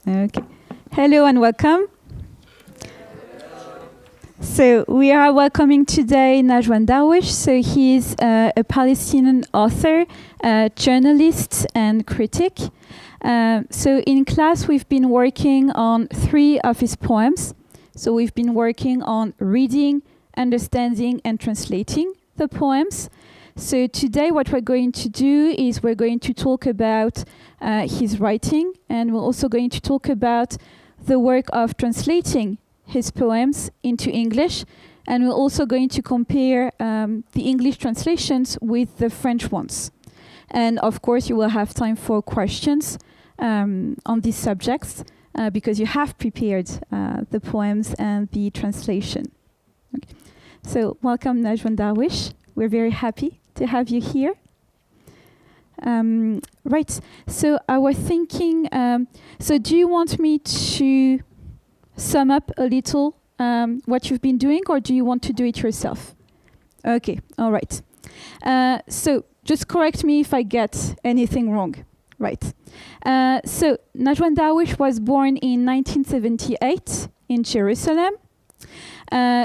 Okay. Hello and welcome. So we are welcoming today Najwan Darwish. So he's a Palestinian author, journalist and critic. So in class we've been working on 3 of his poems. So we've been working on reading, understanding and translating the poems. So today what we're going to do is we're going to talk about his writing, and we're also going to talk about the work of translating his poems into English, and we're also going to compare the English translations with the French ones. And of course you will have time for questions on these subjects because you have prepared the poems and the translation. Okay. So welcome Najwan Darwish. We're very happy to have you here. Right, so I was thinking, so do you want me to sum up a little what you've been doing, or do you want to do it yourself? Okay, all right. So just correct me if I get anything wrong. Right. So Najwan Darwish was born in 1978 in Jerusalem.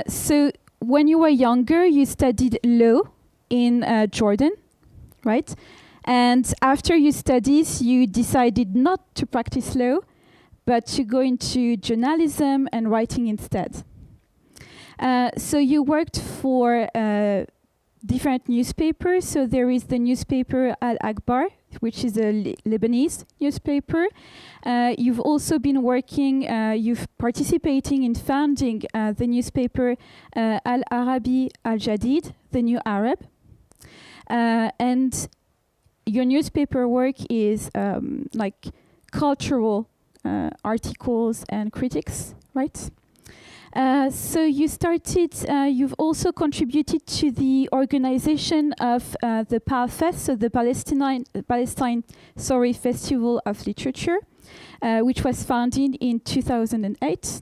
So when you were younger, you studied law in Jordan, right? And after your studies, you decided not to practice law, but to go into journalism and writing instead. So you worked for different newspapers. So there is the newspaper Al-Akbar, which is a Lebanese newspaper. You've also been working, you've participating in founding the newspaper Al-Arabi Al-Jadid, the New Arab. And your newspaper work is like cultural articles and critics, right? So you started, you've also contributed to the organization of the PALFest, so the Palestine Festival of Literature, which was founded in 2008,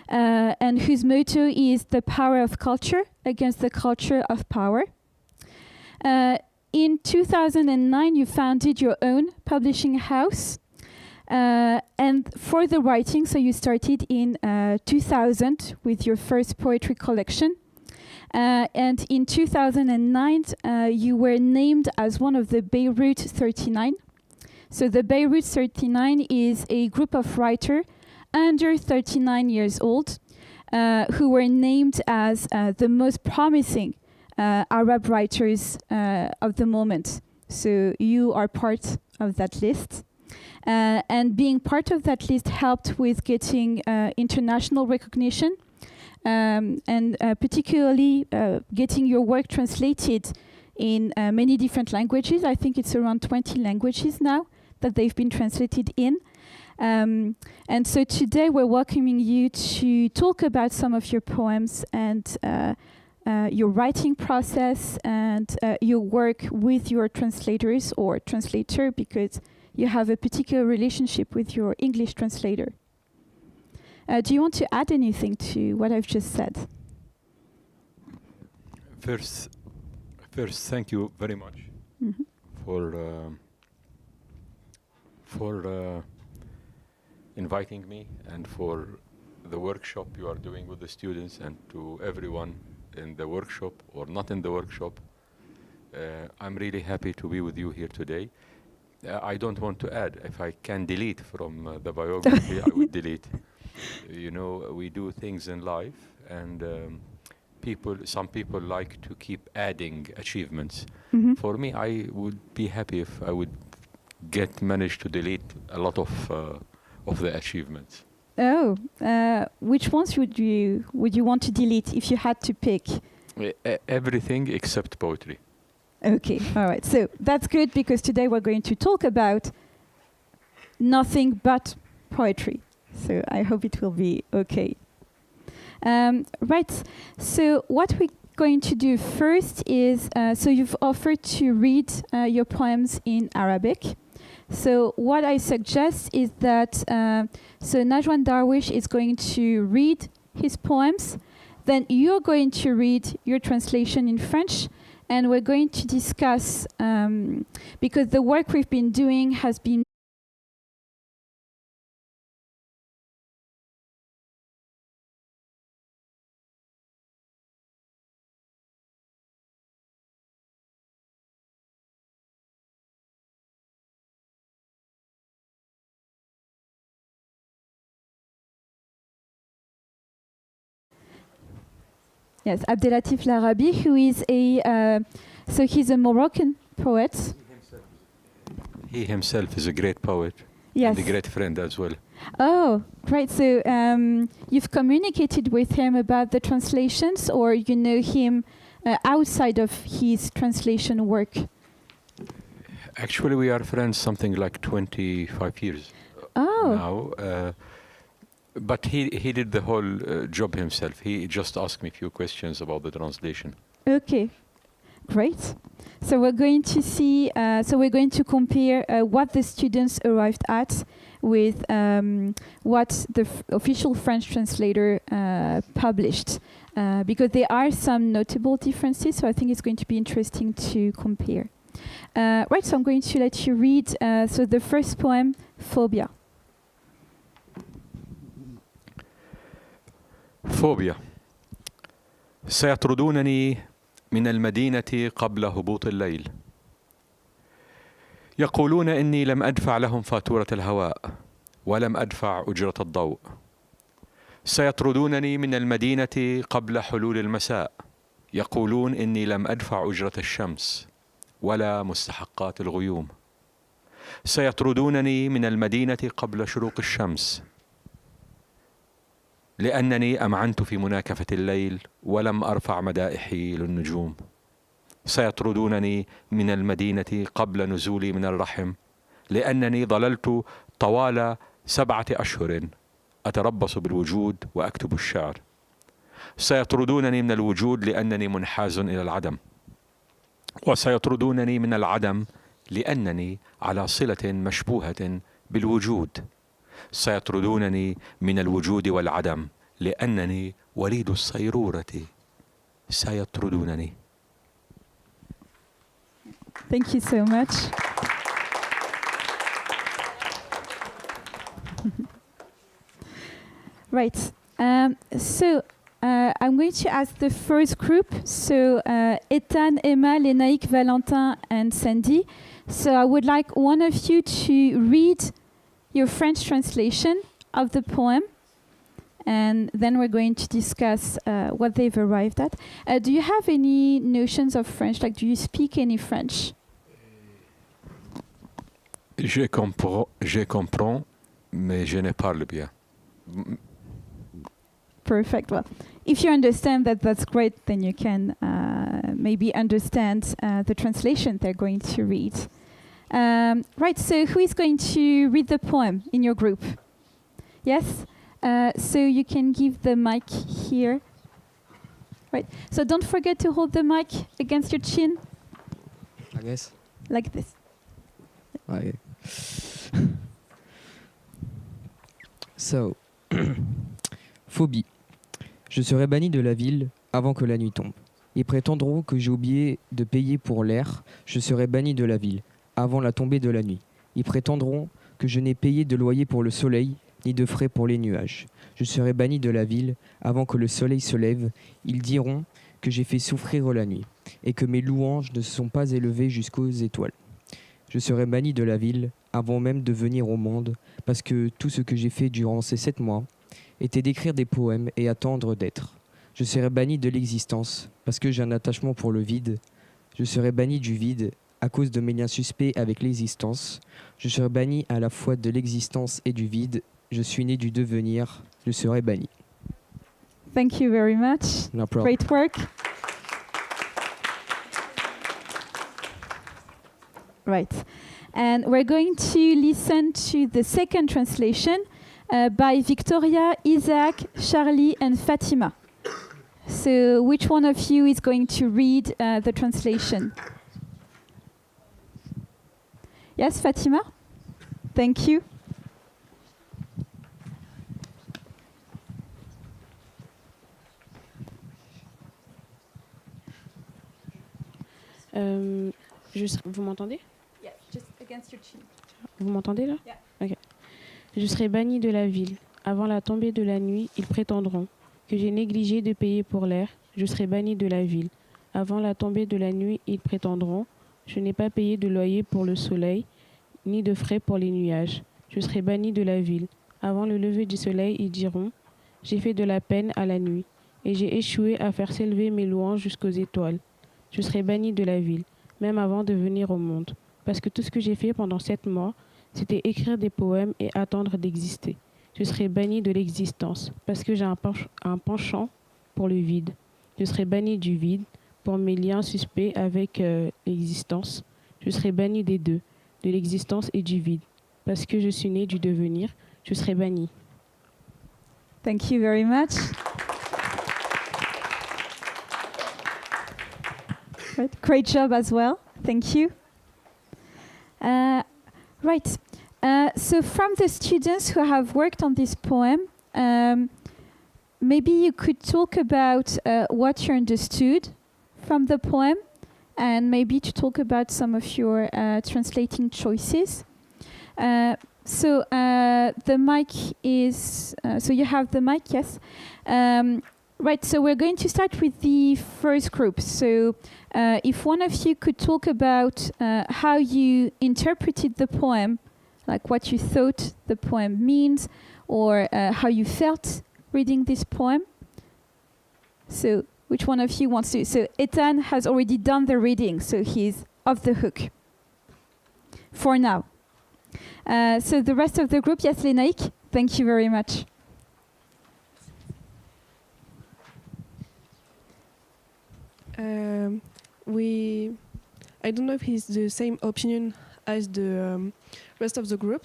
and whose motto is the power of culture against the culture of power. In 2009, you founded your own publishing house. And for the writing, so you started in 2000 with your first poetry collection. And in 2009, you were named as one of the Beirut 39. So the Beirut 39 is a group of writers under 39 years old who were named as the most promising Arab writers of the moment. So you are part of that list. And being part of that list helped with getting international recognition and particularly getting your work translated in many different languages. I think it's around 20 languages now that they've been translated in. And so today we're welcoming you to talk about some of your poems and your writing process and your work with your translators or translator, because you have a particular relationship with your English translator. Do you want to add anything to what I've just said? First, thank you very much for inviting me and for the workshop you are doing with the students, and to everyone in the workshop or not in the workshop. I'm really happy to be with you here today. I don't want to add. If I can delete from the biography, I would delete. You know, we do things in life, and some people like to keep adding achievements. For me, I would be happy if I would manage to delete a lot of the achievements. Oh, which ones would you want to delete if you had to pick? Everything except poetry. Okay, all right. So that's good, because today we're going to talk about nothing but poetry. So I hope it will be okay. Right. So what we're going to do first is, so you've offered to read your poems in Arabic. So what I suggest is that, so Najwan Darwish is going to read his poems, then you're going to read your translation in French, and we're going to discuss, because the work we've been doing has been Yes, Abdelatif Larabi, who is so he's a Moroccan poet. He himself is a great poet Yes. and a great friend as well. Oh, great. So you've communicated with him about the translations, or you know him outside of his translation work? Actually, we are friends something like 25 years now. But he did the whole job himself. He just asked me a few questions about the translation. Okay, great. So we're going to see. So we're going to compare what the students arrived at with what the official French translator published, because there are some notable differences. So I think it's going to be interesting to compare. Right. So I'm going to let you read. So the first poem, Phobia. فوبيا. سيطردونني من المدينة قبل هبوط الليل. يقولون إني لم أدفع لهم فاتورة الهواء ولم أدفع أجرة الضوء. سيطردونني من المدينة قبل حلول المساء. يقولون إني لم أدفع أجرة الشمس ولا مستحقات الغيوم. سيطردونني من المدينة قبل شروق الشمس لأنني أمعنت في مناكفة الليل ولم أرفع مدائحي للنجوم. سيطردونني من المدينة قبل نزولي من الرحم لأنني ظللت طوال 7 أشهر أتربص بالوجود وأكتب الشعر. سيطردونني من الوجود لأنني منحاز إلى العدم. وسيطردونني من العدم لأنني على صلة مشبوهة بالوجود. سيطردونني من الوجود والعدم لأنني وليد الصيرورة. سيطردونني. Thank you so much. Right. So I'm going to ask the first group. So Ethan, Emma, Lénaïque, Valentin, and Sandy. So I would like one of you to read your French translation of the poem, and then we're going to discuss what they've arrived at. Do you have any notions of French? Like, do you speak any French? Je comprends, mais je ne parle bien. Perfect. Well, if you understand that, that's great. Then you can maybe understand the translation they're going to read. Right, so who is going to read the poem in your group? Yes? So you can give the mic here. Right, so don't forget to hold the mic against your chin. I guess. Like this. Okay. So, phobie. Je serai banni de la ville avant que la nuit tombe. Ils prétendront que j'ai oublié de payer pour l'air. Je serai banni de la ville avant la tombée de la nuit. Ils prétendront que je n'ai payé de loyer pour le soleil, ni de frais pour les nuages. Je serai banni de la ville avant que le soleil se lève. Ils diront que j'ai fait souffrir la nuit, et que mes louanges ne se sont pas élevées jusqu'aux étoiles. Je serai banni de la ville avant même de venir au monde, parce que tout ce que j'ai fait durant ces 7 mois était d'écrire des poèmes et attendre d'être. Je serai banni de l'existence, parce que j'ai un attachement pour le vide. Je serai banni du vide, à cause de mes liens suspects avec l'existence. Je serai banni à la fois de l'existence et du vide. Je suis né du devenir. Je serai banni. Thank you very much. No problem. Great work. Right. And we're going to listen to the second translation by Victoria, Isaac, Charlie, and Fatima. So which one of you is going to read the translation? Yes, Fatima? Thank you. Vous m'entendez? Yeah, just against your chin. Vous m'entendez là? Yeah. Ok. Je serai banni de la ville. Avant la tombée de la nuit, ils prétendront que j'ai négligé de payer pour l'air. Je serai banni de la ville. Avant la tombée de la nuit, ils prétendront je n'ai pas payé de loyer pour le soleil, ni de frais pour les nuages. Je serai banni de la ville. Avant le lever du soleil, ils diront j'ai fait de la peine à la nuit. et j'ai échoué à faire s'élever mes louanges jusqu'aux étoiles. Je serai banni de la ville, même avant de venir au monde, parce que tout ce que j'ai fait pendant 7 mois, c'était écrire des poèmes et attendre d'exister. Je serai banni de l'existence, parce que j'ai un penchant pour le vide. Je serai banni du vide, pour mes liens suspects avec l'existence. Je serai banni des deux, de l'existence et du vide, parce que je suis né du devenir. Je serai banni. Thank you very much. Right. Great job as well. Thank you. Right. So from the students who have worked on this poem, maybe you could talk about what you understood from the poem, and maybe to talk about some of your translating choices. So the mic is, so you have the mic, yes? Right, so we're going to start with the first group. So if one of you could talk about how you interpreted the poem, like what you thought the poem means, or how you felt reading this poem. So which one of you wants to? So Ethan has already done the reading, so he's off the hook for now. So the rest of the group, yes, Lénaïque, thank you very much. I don't know if he's the same opinion as the rest of the group,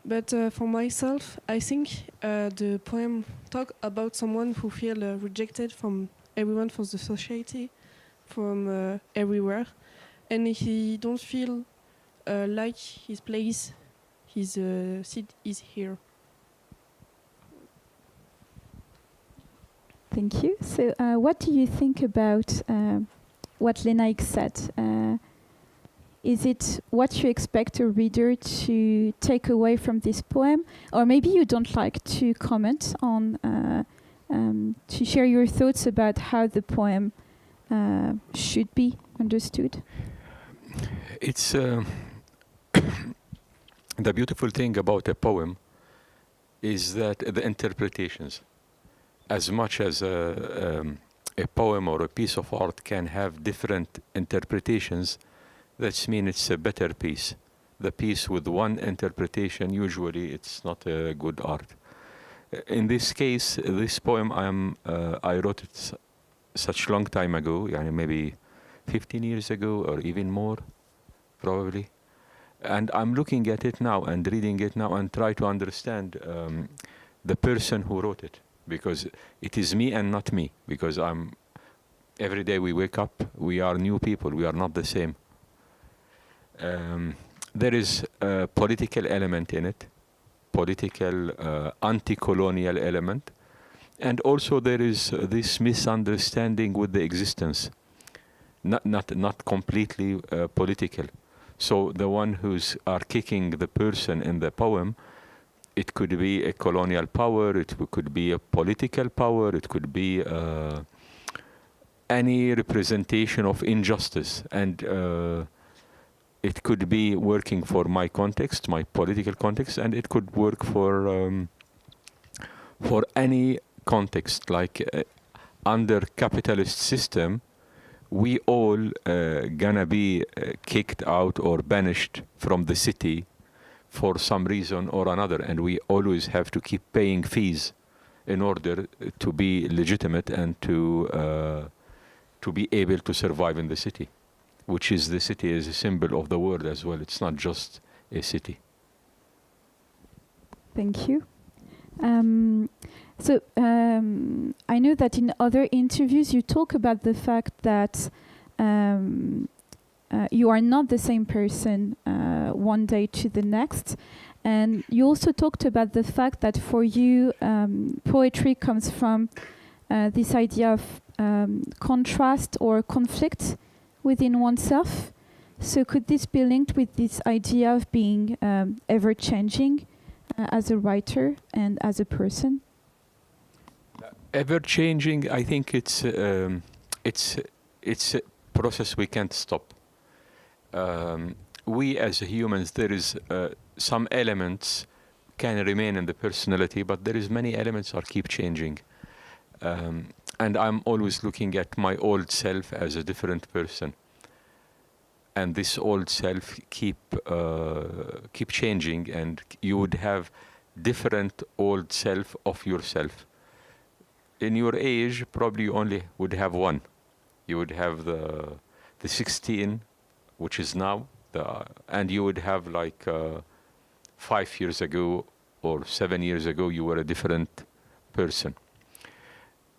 but for myself, I think the poem talk about someone who feel rejected from everyone, from the society, from everywhere, and he don't feel like his place, his seat is here. Thank you. So what do you think about what Lénaïque said? Is it what you expect a reader to take away from this poem? Or maybe you don't like to comment on, to share your thoughts about how the poem should be understood? It's the beautiful thing about a poem is that the interpretations, as much as a poem or a piece of art can have different interpretations, that means it's a better piece. The piece with one interpretation, usually it's not a good art. In this case, this poem I wrote it such long time ago, maybe 15 years ago or even more, probably. And I'm looking at it now and reading it now and try to understand the person who wrote it, because it is me and not me, because every day we wake up, we are new people, we are not the same. There is a political element in it, political anti-colonial element, and also there is this misunderstanding with the existence, not completely political. So the one who's are kicking the person in the poem, it could be a colonial power, it could be a political power, it could be any representation of injustice, and it could be working for my context, my political context, and it could work for any context. Like under capitalist system, we all gonna be kicked out or banished from the city for some reason or another, and we always have to keep paying fees in order to be legitimate and to be able to survive in the city, which is the city is a symbol of the world as well. It's not just a city. Thank you. So I know that in other interviews you talk about the fact that you are not the same person one day to the next, and you also talked about the fact that for you poetry comes from this idea of contrast or conflict within oneself. So could this be linked with this idea of being ever-changing as a writer and as a person? Ever-changing, I think it's a process we can't stop. We as humans, there is some elements can remain in the personality, but there is many elements are keep changing. and I'm always looking at my old self as a different person. And this old self keep changing, and you would have different old self of yourself. In your age, probably you only would have one. You would have the 16, which is now, and you would have like 5 years ago or 7 years ago, you were a different person.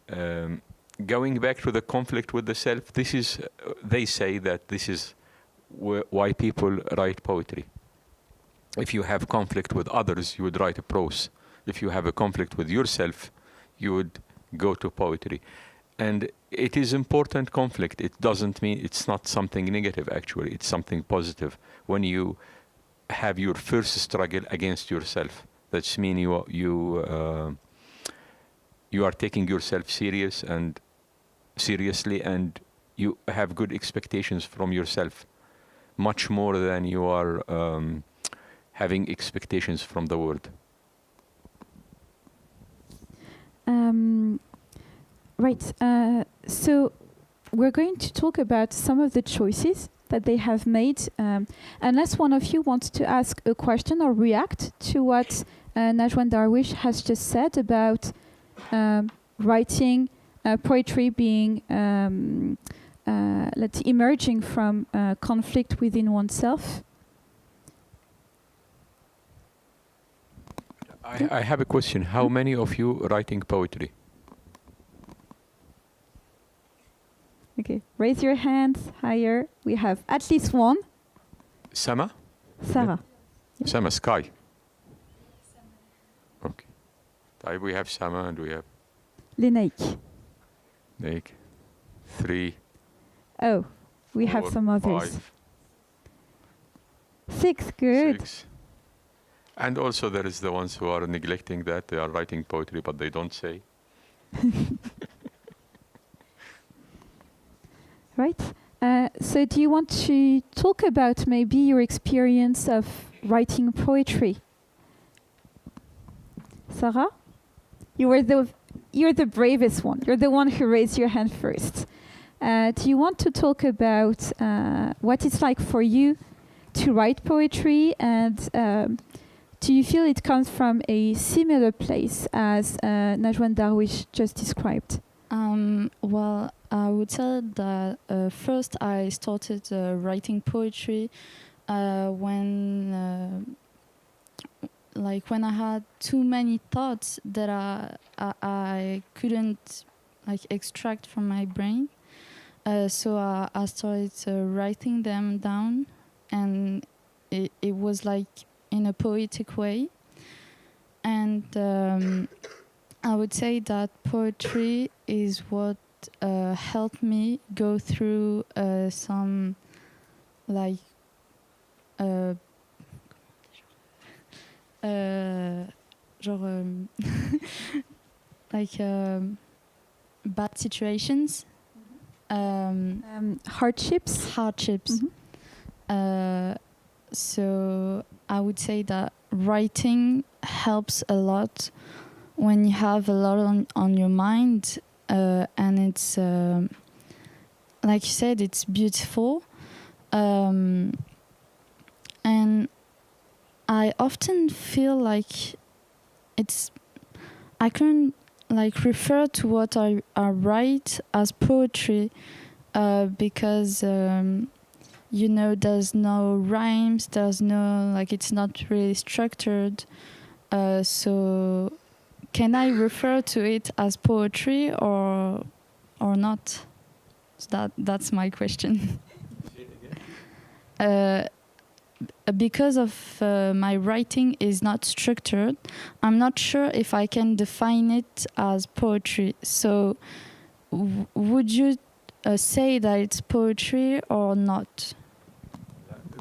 Going back to the conflict with the self, this is, they say that this is why people write poetry. If you have conflict with others, you would write a prose. If you have a conflict with yourself, you would go to poetry. And it is important conflict. It doesn't mean, it's not something negative actually, it's something positive. When you have your first struggle against yourself, that's mean you are taking yourself seriously, and you have good expectations from yourself, much more than you are having expectations from the world. Right. So we're going to talk about some of the choices that they have made. Unless one of you wants to ask a question or react to what Najwan Darwish has just said about writing poetry being emerging from conflict within oneself. I have a question. How many of you writing poetry? Okay, raise your hands higher. We have at least one. Sama? Sarah. Yeah. Sama, Sky. Okay. We have Sama and we have Lenaik. Nick. 3. Oh, we 4, have some others. 5, 6, good. 6. And also there is the ones who are neglecting that. They are writing poetry, but they don't say. Right. So do you want to talk about maybe your experience of writing poetry? Sarah? You're the bravest one. You're the one who raised your hand first. Do you want to talk about what it's like for you to write poetry, and do you feel it comes from a similar place as Najwan Darwish just described? Well, I would say that first I started writing poetry when I had too many thoughts that I couldn't extract from my brain. So I started writing them down, and it was like in a poetic way. And I would say that poetry is what helped me go through some bad situations, hardships. Mm-hmm. So I would say that writing helps a lot when you have a lot on your mind, and it's like you said, it's beautiful, and I often feel like I couldn't refer to what I write as poetry because there's no rhymes, there's no it's not really structured, so can I refer to it as poetry or not? So that's my question. Because of my writing is not structured, I'm not sure if I can define it as poetry. So would you say that it's poetry or not?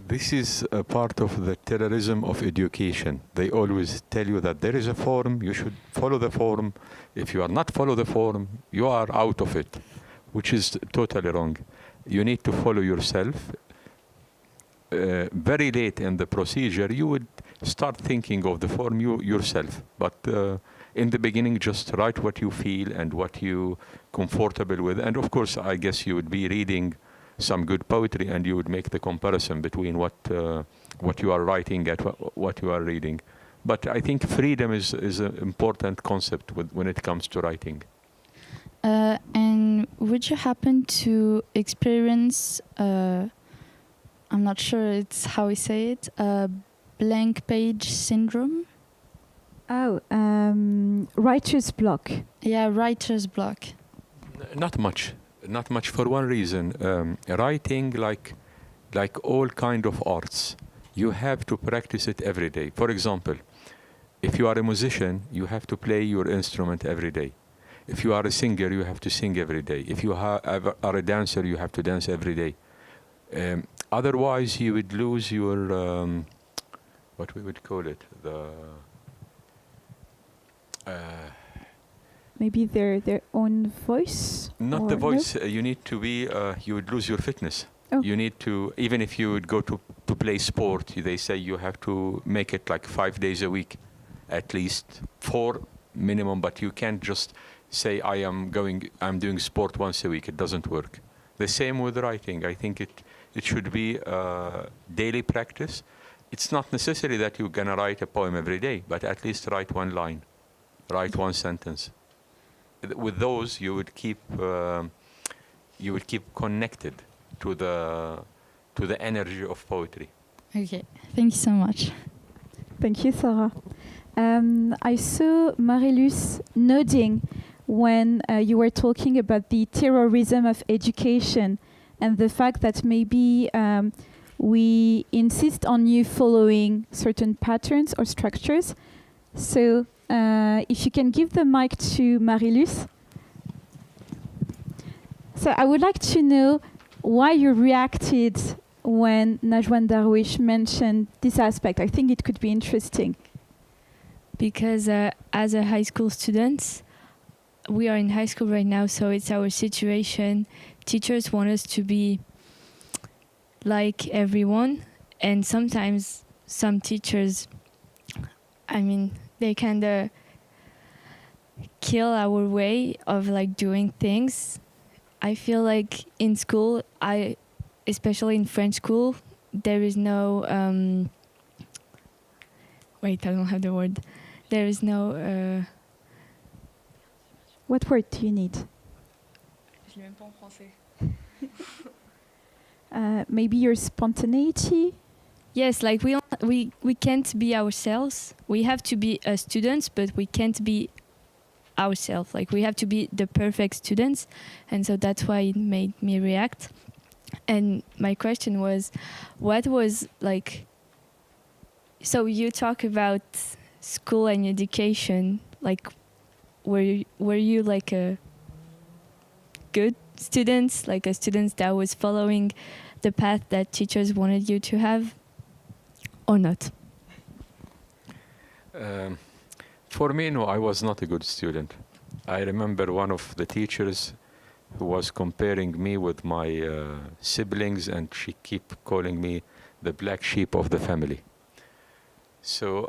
This is a part of the terrorism of education. They always tell you that there is a form, you should follow the form. If you are not follow the form, you are out of it, which is totally wrong. You need to follow yourself. very late in the procedure, you would start thinking of the form yourself. But in the beginning, just write what you feel and what you comfortable with. And of course, I guess you would be reading some good poetry, and you would make the comparison between what you are writing and what you are reading. But I think freedom is an important concept when it comes to writing. And would you happen to experience, I'm not sure it's how we say it, blank page syndrome? Oh, writer's block. Yeah, writer's block. Not much. Not much for one reason. Writing, like all kind of arts, you have to practice it every day. For example, if you are a musician, you have to play your instrument every day. If you are a singer, you have to sing every day. If you are a dancer, you have to dance every day. Otherwise, you would lose your, what we would call it, Maybe their own voice? Not the voice. You need to be, you would lose your fitness. Oh. You need to, even if you would go to play sport, they say you have to make it like 5 days a week, at least 4 minimum, but you can't just say I'm doing sport once a week. It doesn't work. The same with writing. I think it should be daily practice. It's not necessary that you're gonna write a poem every day, but at least write one line, write one sentence. With those, you would keep connected to the energy of poetry. Okay, thank you so much. Thank you, Sarah. I saw Marilus nodding when you were talking about the terrorism of education and the fact that maybe we insist on you following certain patterns or structures. So if you can give the mic to Marilus. So I would like to know why you reacted when Najwan Darwish mentioned this aspect. I think it could be interesting. Because as a high school student, we are in high school right now, so it's our situation. Teachers want us to be like everyone, and sometimes some teachers, they kind of kill our way of like doing things. I feel like in school, especially in French school, there is no wait, I don't have the word. There is no What word do you need? Je l'ai même pas en français. Maybe your spontaneity? Yes, like we can't be ourselves. We have to be students, but we can't be ourselves. Like we have to be the perfect students, and so that's why it made me react. And my question was, what was like? So you talk about school and education. Like, were you like a good student, like a student that was following the path that teachers wanted you to have, or not? For me, no, I was not a good student. I remember one of the teachers who was comparing me with my siblings, and she kept calling me the black sheep of the family. So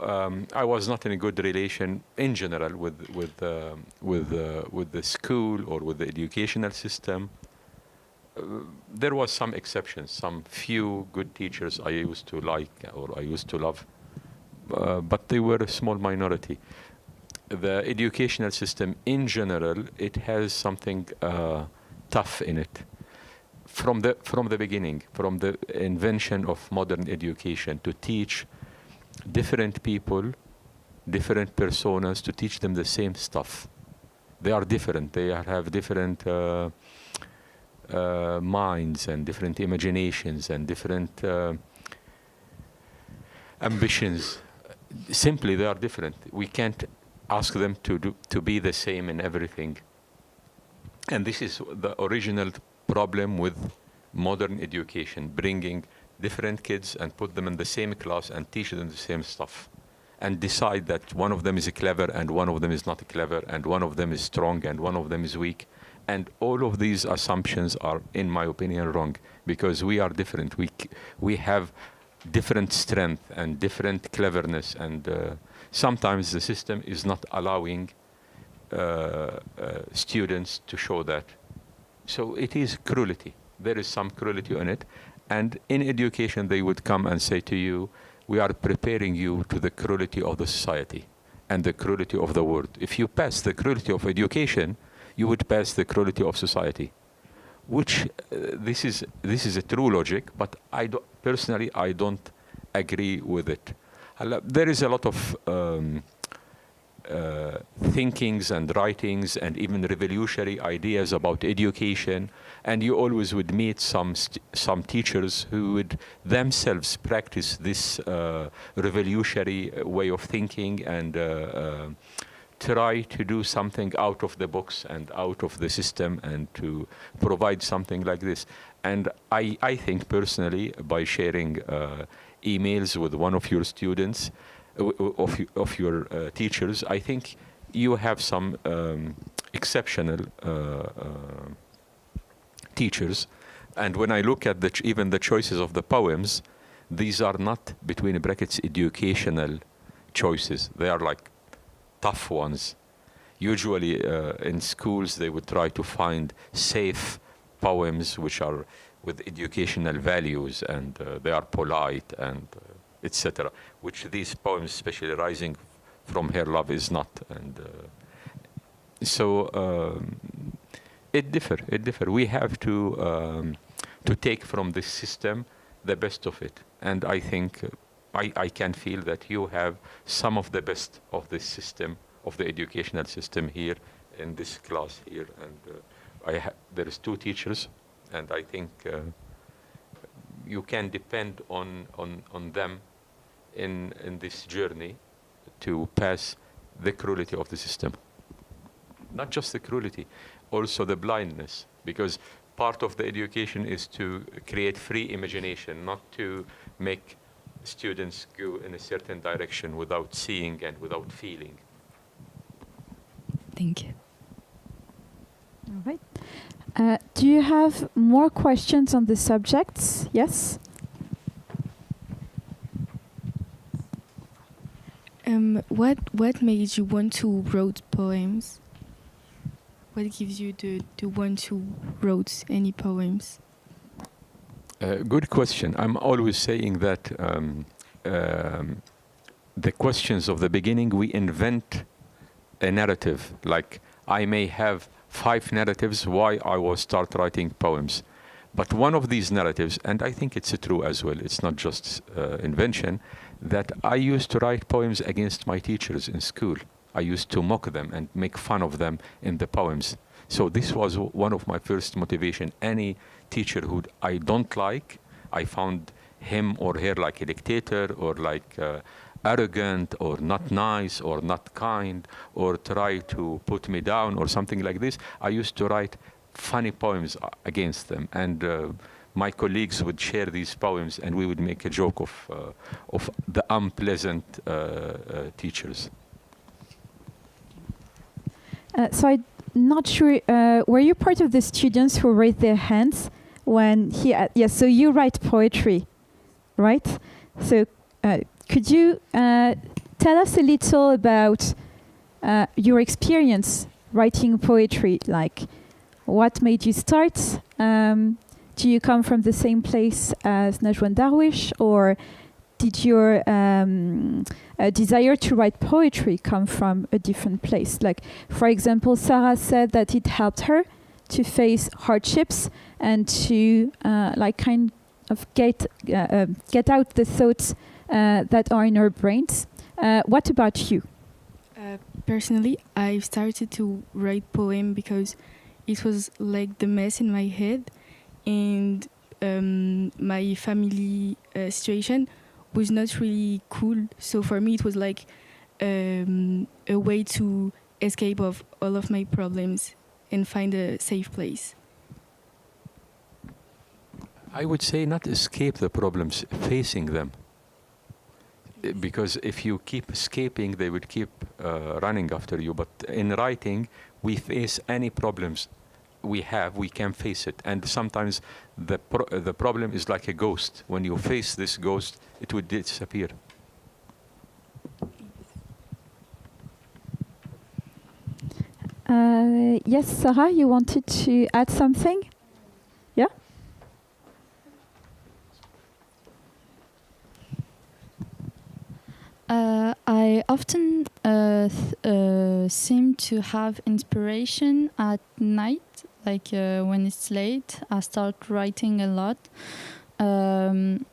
I was not in a good relation in general with the school or with the educational system. There was some exceptions, some few good teachers I used to like or I used to love, but they were a small minority. The educational system in general, it has something tough in it. From the beginning, from the invention of modern education, to teach different people, different personas, to teach them the same stuff. They are different. They have different minds and different imaginations and different ambitions. Simply, they are different. We can't ask them to be the same in everything. And this is the original problem with modern education, bringing different kids and put them in the same class and teach them the same stuff, and decide that one of them is clever and one of them is not clever, and one of them is strong and one of them is weak, And all of these assumptions are, in my opinion, wrong, because we are different. We have different strength and different cleverness, and sometimes the system is not allowing students to show that. So it is cruelty. There is some cruelty on it. And in education, they would come and say to you, we are preparing you to the cruelty of the society and the cruelty of the world. If you pass the cruelty of education, you would pass the cruelty of society, which this is a true logic, but personally, I don't agree with it. There is a lot of thinkings and writings and even revolutionary ideas about education, and you always would meet some teachers who would themselves practice this revolutionary way of thinking and try to do something out of the box and out of the system and to provide something like this. And I think personally, by sharing emails with one of your students, of your teachers, I think you have some exceptional teachers. And when I look at even the choices of the poems, these are not, between brackets, educational choices. They are like tough ones. Usually in schools, they would try to find safe poems which are with educational values, and they are polite and etc., which these poems, especially Rising from Her Love, is not. And so it differ. We have to take from this system the best of it. And I think I can feel that you have some of the best of this system, of the educational system here in this class here. And there is 2 teachers, and I think you can depend on them in this journey to pass the cruelty of the system. Not just the cruelty, also the blindness, because part of the education is to create free imagination, not to make students go in a certain direction without seeing and without feeling. Thank you. All right. Do you have more questions on the subjects? Yes? What made you want to write poems? What gives you the want to write any poems? Good question. I'm always saying that the questions of the beginning, we invent a narrative. Like I may have 5 narratives why I will start writing poems. But one of these narratives, and I think it's true as well, it's not just invention, that I used to write poems against my teachers in school. I used to mock them and make fun of them in the poems. So this was one of my first motivation. Any teacher who I don't like, I found him or her like a dictator or like arrogant or not nice or not kind or try to put me down or something like this. I used to write funny poems against them, and my colleagues would share these poems, and we would make a joke of the unpleasant teachers. So I'm not sure, were you part of the students who raised their hands when yes, so you write poetry, right? So could you tell us a little about your experience writing poetry? Like, what made you start? Do you come from the same place as Najwan Darwish, or did your desire to write poetry come from a different place? Like, for example, Sarah said that it helped her to face hardships and to like kind of get out the thoughts that are in her brains. What about you? Personally, I started to write poem because it was like the mess in my head, and my family situation was not really cool. So for me, it was like a way to escape of all of my problems and find a safe place. I would say not escape the problems, facing them. Because if you keep escaping, they would keep running after you. But in writing, we face any problems we have, we can face it. And sometimes the problem is like a ghost. When you face this ghost, it would disappear. Yes, Sarah, you wanted to add something? Yeah? I often seem to have inspiration at night, like when it's late. I start writing a lot. And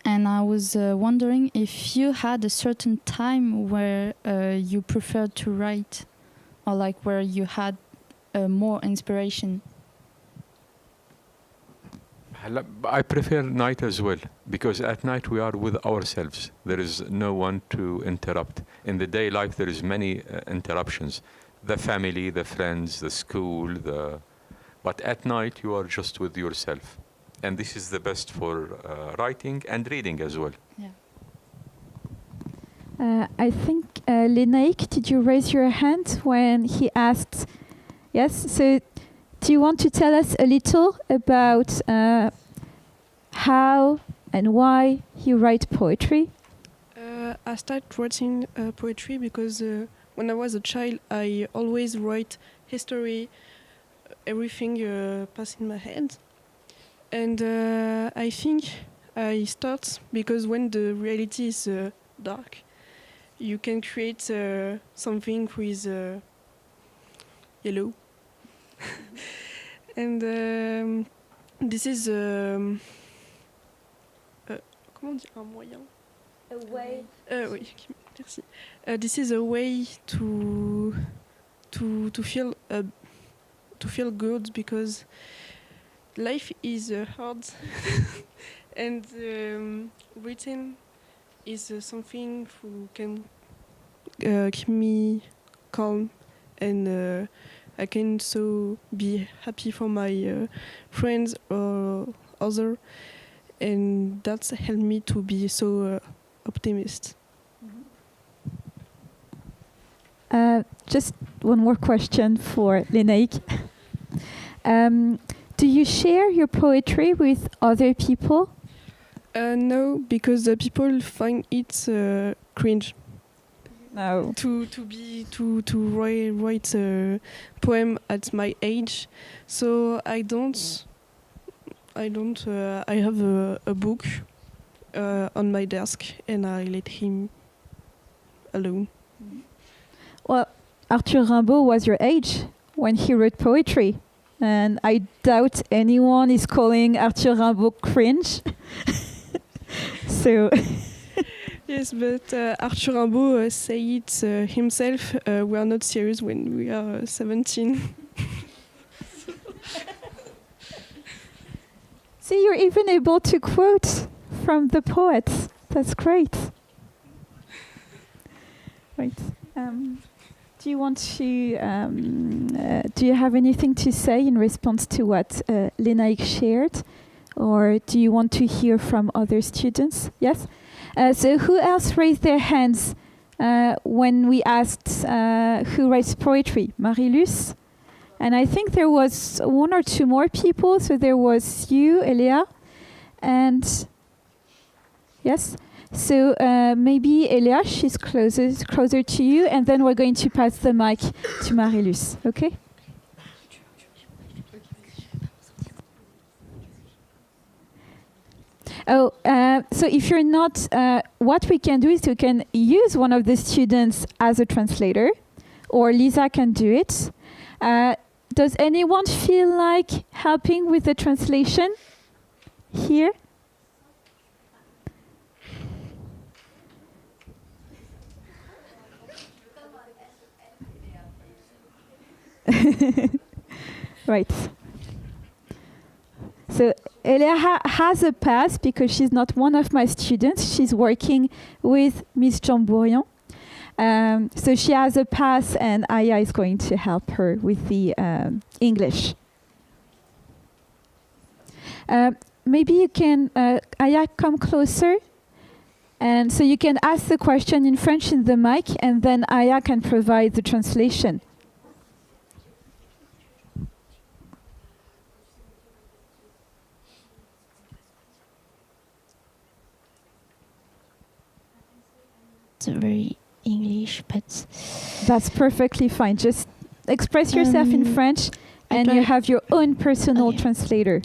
I was wondering if you had a certain time where you preferred to write, or like where you had more inspiration. I prefer night as well, because at night we are with ourselves. There is no one to interrupt. In the day life, there is many interruptions. The family, the friends, the school, but at night you are just with yourself. And this is the best for writing and reading as well. Yeah. I think, Lenaik, did you raise your hand when he asked? Yes, so do you want to tell us a little about how and why you write poetry? I started writing poetry because when I was a child, I always write history, everything passed in my head. And I think I start because when the reality is dark, you can create something with yellow. And this is comment on dit un moyen? A way. Oui, merci. This is a way to feel good, because life is hard, and written is something who can keep me calm, and I can so be happy for my friends or other, and that's helped me to be so optimist. Just one more question for Lenaik. Do you share your poetry with other people? No, because the people find it cringe. No. To write a poem at my age, so I don't. I have a book on my desk, and I let him alone. Well, Arthur Rimbaud was your age when he wrote poetry, and I doubt anyone is calling Arthur Rimbaud cringe. So. Yes, but Arthur Rimbaud say it himself. We are not serious when we are 17. See, you're even able to quote from the poets. That's great. Right. Do you want to? Do you have anything to say in response to what Lenaik shared, or do you want to hear from other students? Yes. So who else raised their hands when we asked who writes poetry? Marie-Luce? And I think there was one or two more people. So there was you, Elia, and yes. So maybe Elia, she's closer to you, and then we're going to pass the mic to Marie-Luce. Okay? Oh, so if you're not, what we can do is we can use one of the students as a translator, or Lisa can do it. Does anyone feel like helping with the translation here? Right. So Elia has a pass because she's not one of my students. She's working with Miss Jambourian. So she has a pass, and Aya is going to help her with the English. Maybe you can, Aya, come closer. And so you can ask the question in French in the mic, and then Aya can provide the translation. very English, but That's perfectly fine. Just express yourself in French and you have your own personal translator.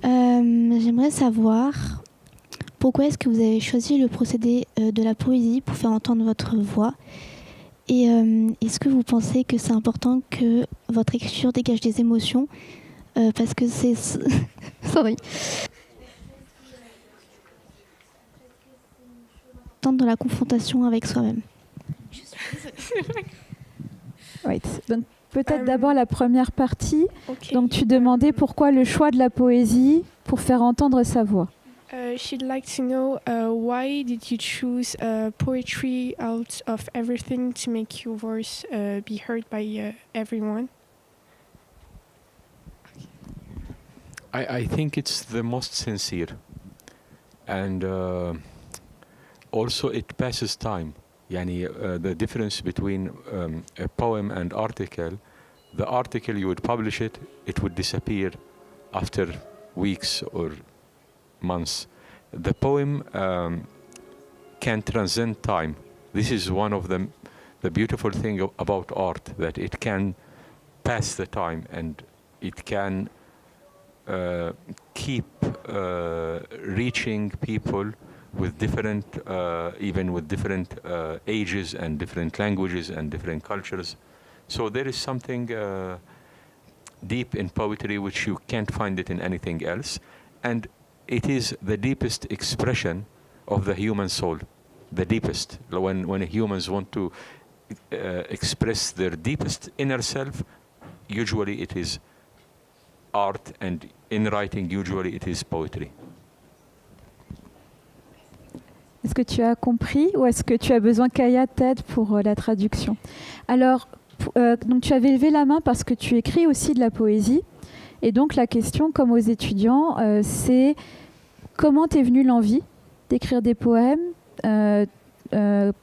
J'aimerais savoir pourquoi est-ce que vous avez choisi le procédé de la poésie pour faire entendre votre voix, et est-ce que vous pensez que c'est important que votre écriture dégage des émotions, parce que c'est sorry, dans la confrontation avec soi-même. Right. Donc peut-être d'abord la première partie. Donc tu demandais pourquoi le choix de la poésie pour faire entendre sa voix. She'd like to know why did you choose poetry out of everything to make your voice be heard by everyone? I think it's the most sincere, and also it passes time. Yani, the difference between a poem and article, the article you would publish it, it would disappear after weeks or months. The poem can transcend time. This is one of the beautiful thing about art, that it can pass the time and it can keep reaching people with different, even with different ages and different languages and different cultures. So there is something deep in poetry which you can't find it in anything else. And it is the deepest expression of the human soul, the deepest. When humans want to express their deepest inner self, usually it is art, and in writing, usually it is poetry. Est-ce que tu as compris ou est-ce que tu as besoin qu'Aya t'aide pour la traduction? Alors, donc tu avais levé la main parce que tu écris aussi de la poésie. Et donc la question, comme aux étudiants, c'est comment t'es venue l'envie d'écrire des poèmes?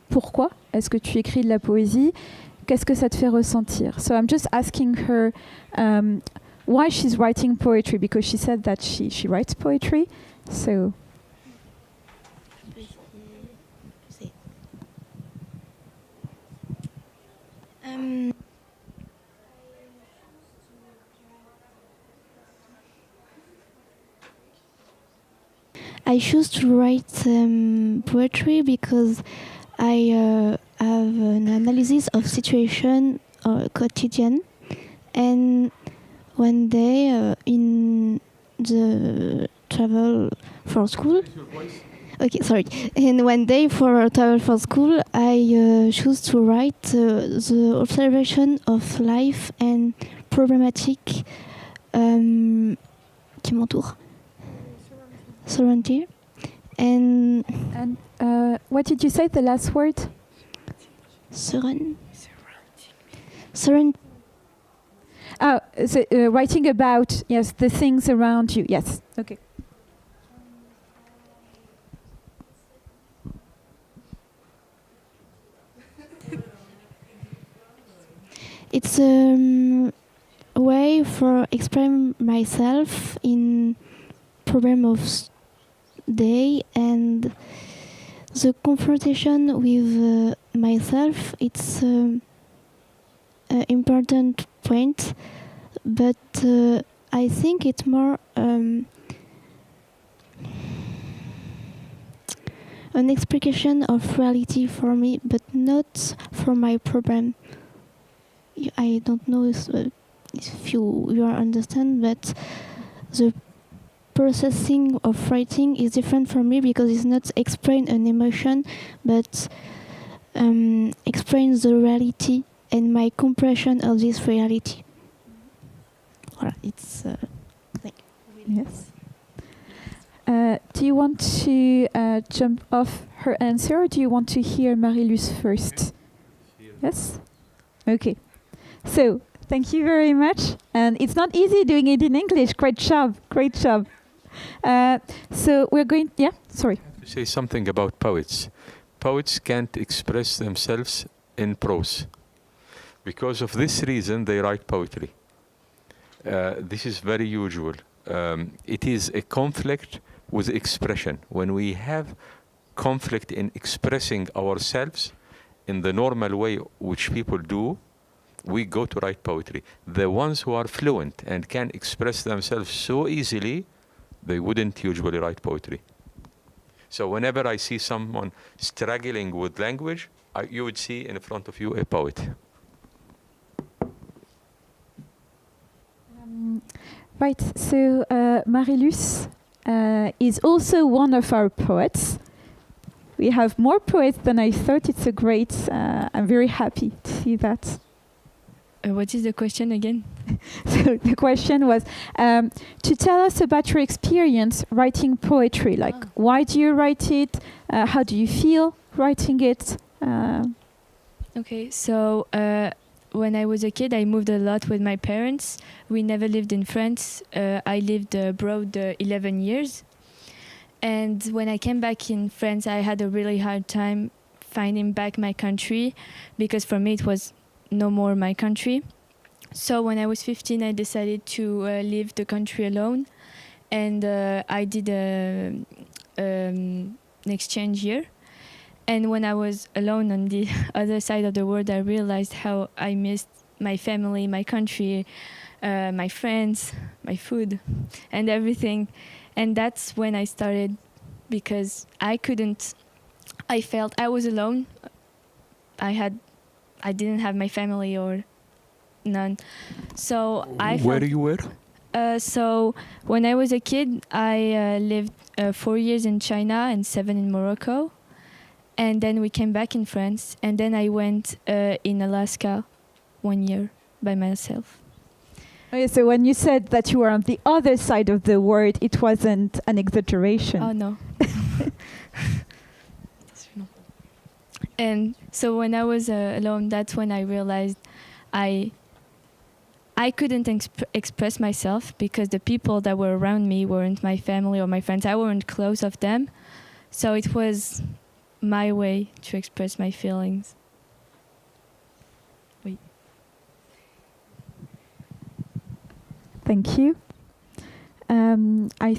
Pourquoi est-ce que tu écris de la poésie? Qu'est-ce que ça te fait ressentir? So I'm just asking her why she's writing poetry, because she said that she writes poetry. So... I choose to write poetry because I have an analysis of situation quotidian, and one day in the travel for school. Okay, sorry. And one day for travel for school, I choose to write the observation of life and problematic qui m'entoure. Surrounding. And what did you say, the last word? Surrounding. Oh, so, writing about, yes, the things around you. Yes, okay. It's a way for express myself in problem of day, and the confrontation with myself. It's an important point, but I think it's more an explication of reality for me, but not for my problem. I don't know if you understand, but the processing of writing is different for me because it's not explain an emotion, but explains the reality and my compression of this reality. Voilà, it's yes. Do you want to jump off her answer, or do you want to hear Marie-Luce first? Yes? Okay. So, thank you very much. And it's not easy doing it in English. Great job. Great job. So we're going... Yeah? Sorry. I have to say something about poets. Poets can't express themselves in prose. Because of this reason, they write poetry. This is very usual. It is a conflict with expression. When we have conflict in expressing ourselves in the normal way which people do, we go to write poetry. The ones who are fluent and can express themselves so easily, they wouldn't usually write poetry. So whenever I see someone struggling with language, you would see in front of you a poet. Right, so Marilus is also one of our poets. We have more poets than I thought. It's a great, I'm very happy to see that. What is the question again? So the question was to tell us about your experience writing poetry. Like, why do you write it? How do you feel writing it? Okay, so when I was a kid, I moved a lot with my parents. We never lived in France. I lived abroad 11 years. And when I came back in France, I had a really hard time finding back my country, because for me it was no more my country. So when I was 15, I decided to leave the country alone. And I did an exchange year. And when I was alone on the other side of the world, I realized how I missed my family, my country, my friends, my food, and everything. And that's when I started, because I felt I was alone. I didn't have my family or none. So I felt... Where you were? So when I was a kid, I lived 4 years in China and 7 in Morocco. And then we came back in France. And then I went in Alaska 1 year by myself. Okay, so when you said that you were on the other side of the world, it wasn't an exaggeration. Oh, no. And so when I was alone, that's when I realized I couldn't express myself, because the people that were around me weren't my family or my friends. I weren't close of them. So it was my way to express my feelings. Wait. Thank you. I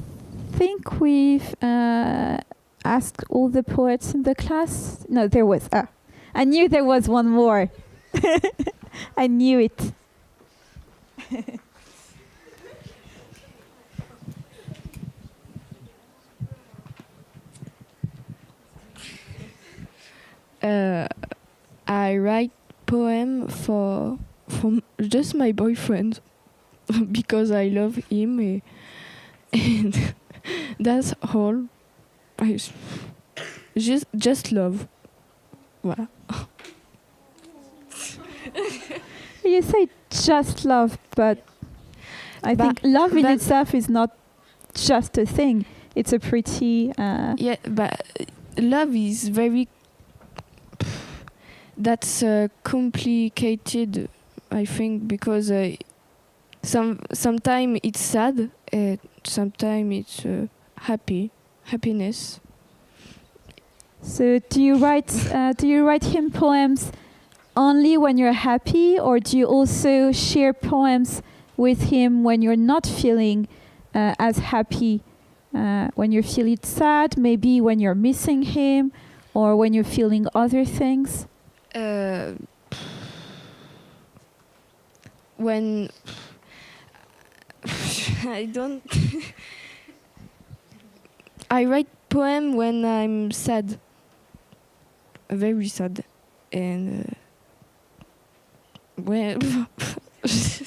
think we've asked all the poets in the class. No, there was. I knew there was one more. I knew it. I write poem for just my boyfriend because I love him, and that's all. I just love. Voilà. You say just love, but I think love in itself is not just a thing. It's a pretty... Yeah, but love is very... That's complicated, I think, because sometimes it's sad, sometimes it's happiness. So do you write him poems only when you're happy, or do you also share poems with him when you're not feeling as happy, when you're feeling sad, maybe when you're missing him, or when you're feeling other things? When I don't I write poem when I'm sad, very sad, and ouais. Je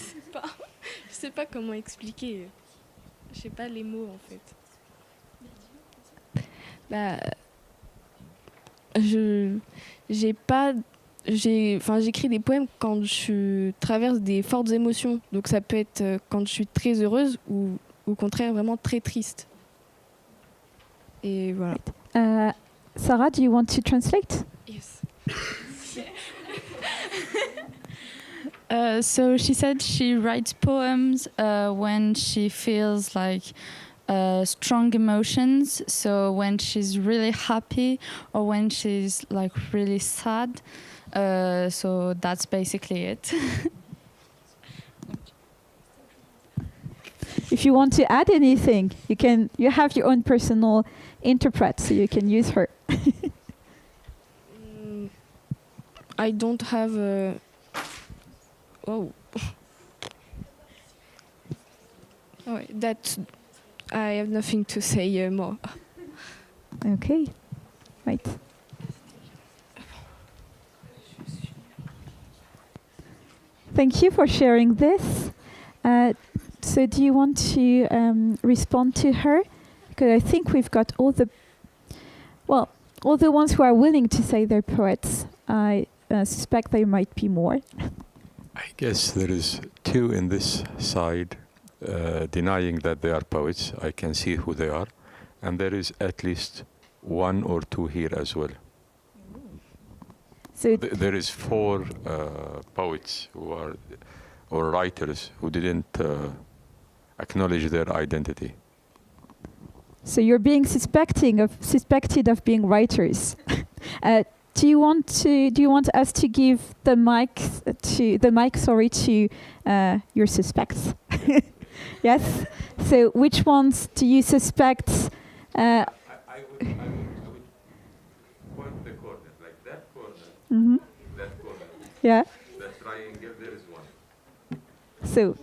sais pas comment expliquer. Je sais pas les mots en fait. Bah, j'écris des poèmes quand je traverse des fortes émotions. Donc ça peut être quand je suis très heureuse ou au contraire vraiment très triste. Et voilà. Sarah, do you want to translate? Yes. So she said she writes poems when she feels like strong emotions. So when she's really happy or when she's like really sad. So that's basically it. if you want to add anything, you can. You have your own personal interpret, so you can use her. I don't have a... Oh. Oh, that I have nothing to say more. Okay, right. Thank you for sharing this. So do you want to respond to her? Because I think we've got all the ones who are willing to say they're poets. I suspect there might be more. I guess there is two in this side denying that they are poets. I can see who they are. And there is at least one or two here as well. So There is 4 poets who are, or writers who didn't acknowledge their identity. So you're being suspected of being writers. Do you want us to give the mic to your suspects? Yes. So which ones do you suspect? I would point the corner, like that corner, Mm-hmm. that corner, Yeah. that triangle. There is one. So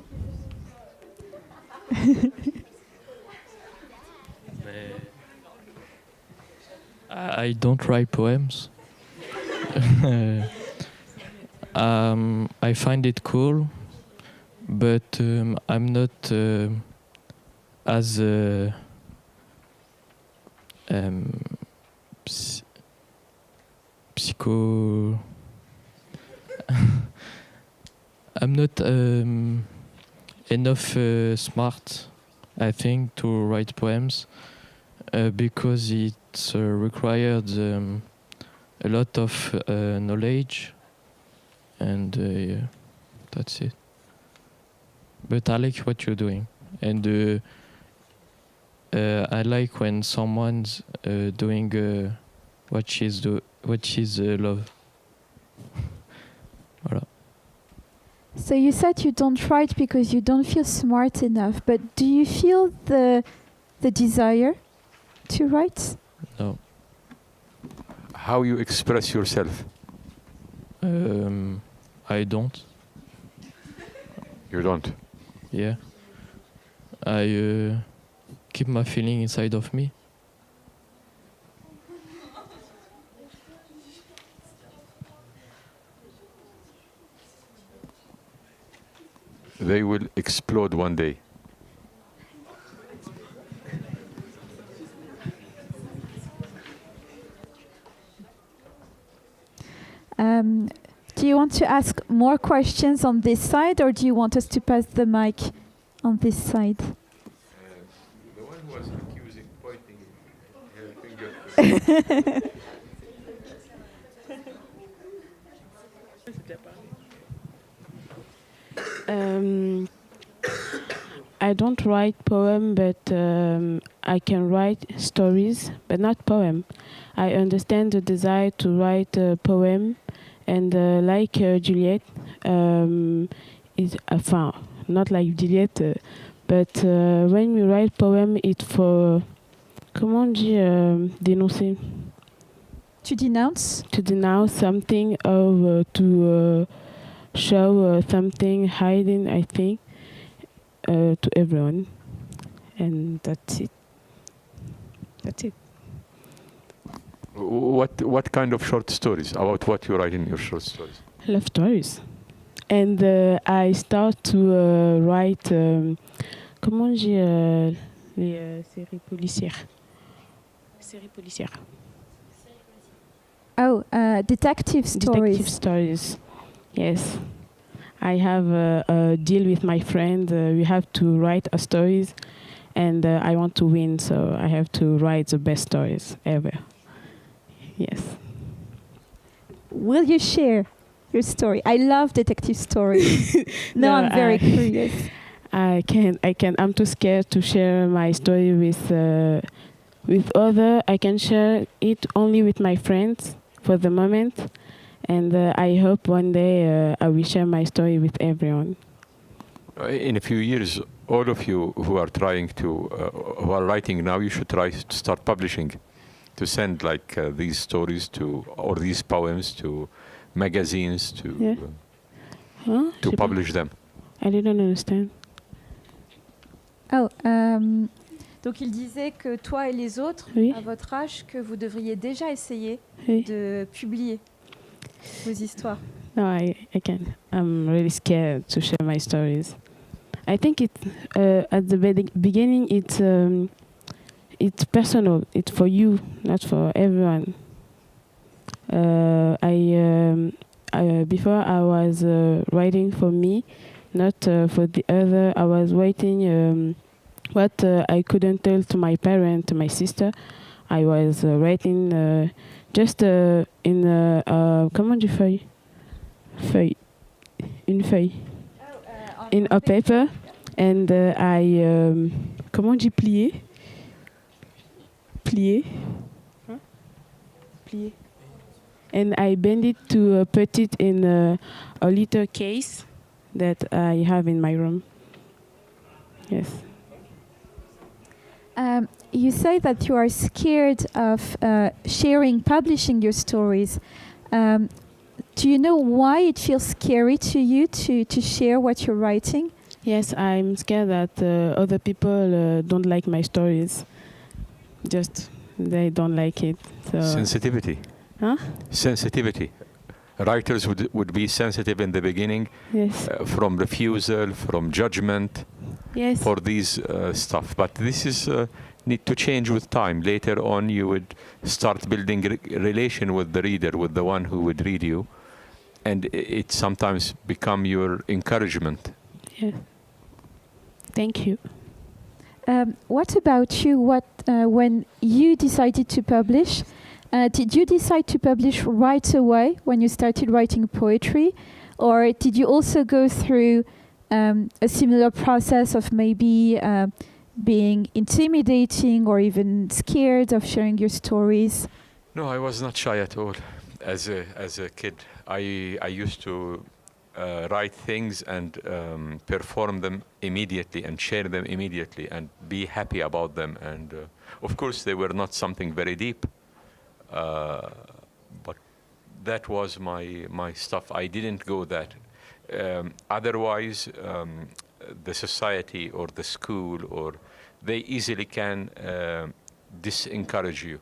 I don't write poems. I find it cool, but I'm not as psycho. I'm not enough smart, I think, to write poems because it's required a lot of knowledge, and yeah, that's it. But I like what you're doing, and I like when someone's doing what she's love. Voilà. So you said you don't write because you don't feel smart enough, but do you feel the desire to write? No. How you express yourself? I don't. You don't. Yeah. I keep my feeling inside of me. They will explode one day. Do you want to ask more questions on this side, or do you want us to pass the mic on this side? The one who was accusing, pointing her finger. I don't write poem, but I can write stories, but not poem. I understand the desire to write a poem, and like Juliette, is not like Juliette, but when we write poem, it's for comment on dit dénoncer. To denounce? To denounce something, or to show something hiding, I think, to everyone, and that's it. That's it. What kind of short stories? About what you write in your short stories? Love stories. And I start to write, comment on dit les séries policières. Séries policières. Oh, detective stories. Detective stories. Yes. I have a deal with my friend. We have to write our stories, and I want to win, so I have to write the best stories ever. Yes. Will you share your story? I love detective stories. No, I'm very curious. I can. I'm too scared to share my story with other. I can share it only with my friends for the moment. And I hope one day I will share my story with everyone. In a few years, all of you who are trying to, who are writing now, you should try to start publishing, to send like these stories to, or these poems to magazines to, to publish them. I didn't understand. Oh, donc il disait que toi et les autres, à votre âge, que vous devriez déjà essayer de publier vos histoires. No, I can't. I'm really scared to share my stories. I think it at the beginning it's personal. It's for you, not for everyone. Before I was writing for me, not for the other. I was writing what I couldn't tell to my parent, to my sister. I was writing just in comment du feuille? Une feuille. In a paper, and I comment on dit plier? Plier. Huh? Plier. And I bend it to put it in a little case that I have in my room. Yes. You say that you are scared of sharing, publishing your stories. Do you know why it feels scary to you to share what you're writing? Yes, I'm scared that other people don't like my stories. Just they don't like it. So Sensitivity. Huh? Sensitivity. Writers would be sensitive in the beginning, yes, from refusal, from judgment, yes, for these stuff. But this is need to change with time. Later on, you would start building relation with the reader, with the one who would read you, and it sometimes become your encouragement. Yeah. Thank you. What about you? When you decided to publish, did you decide to publish right away when you started writing poetry, or did you also go through a similar process of maybe being intimidating or even scared of sharing your stories? No, I was not shy at all. As a kid, I used to write things and perform them immediately and share them immediately and be happy about them. And of course, they were not something very deep, but that was my stuff. I didn't go that. Otherwise, the society or the school, or they easily can disencourage you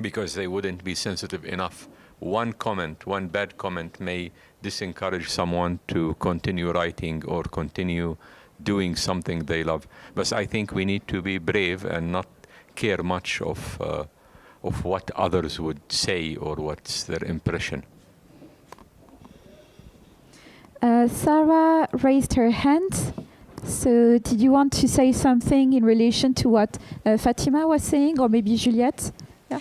because they wouldn't be sensitive enough. One comment, one bad comment may disencourage someone to continue writing or continue doing something they love. But I think we need to be brave and not care much of what others would say or what's their impression. Sarah raised her hand. So did you want to say something in relation to what Fatima was saying, or maybe Juliette? Yeah.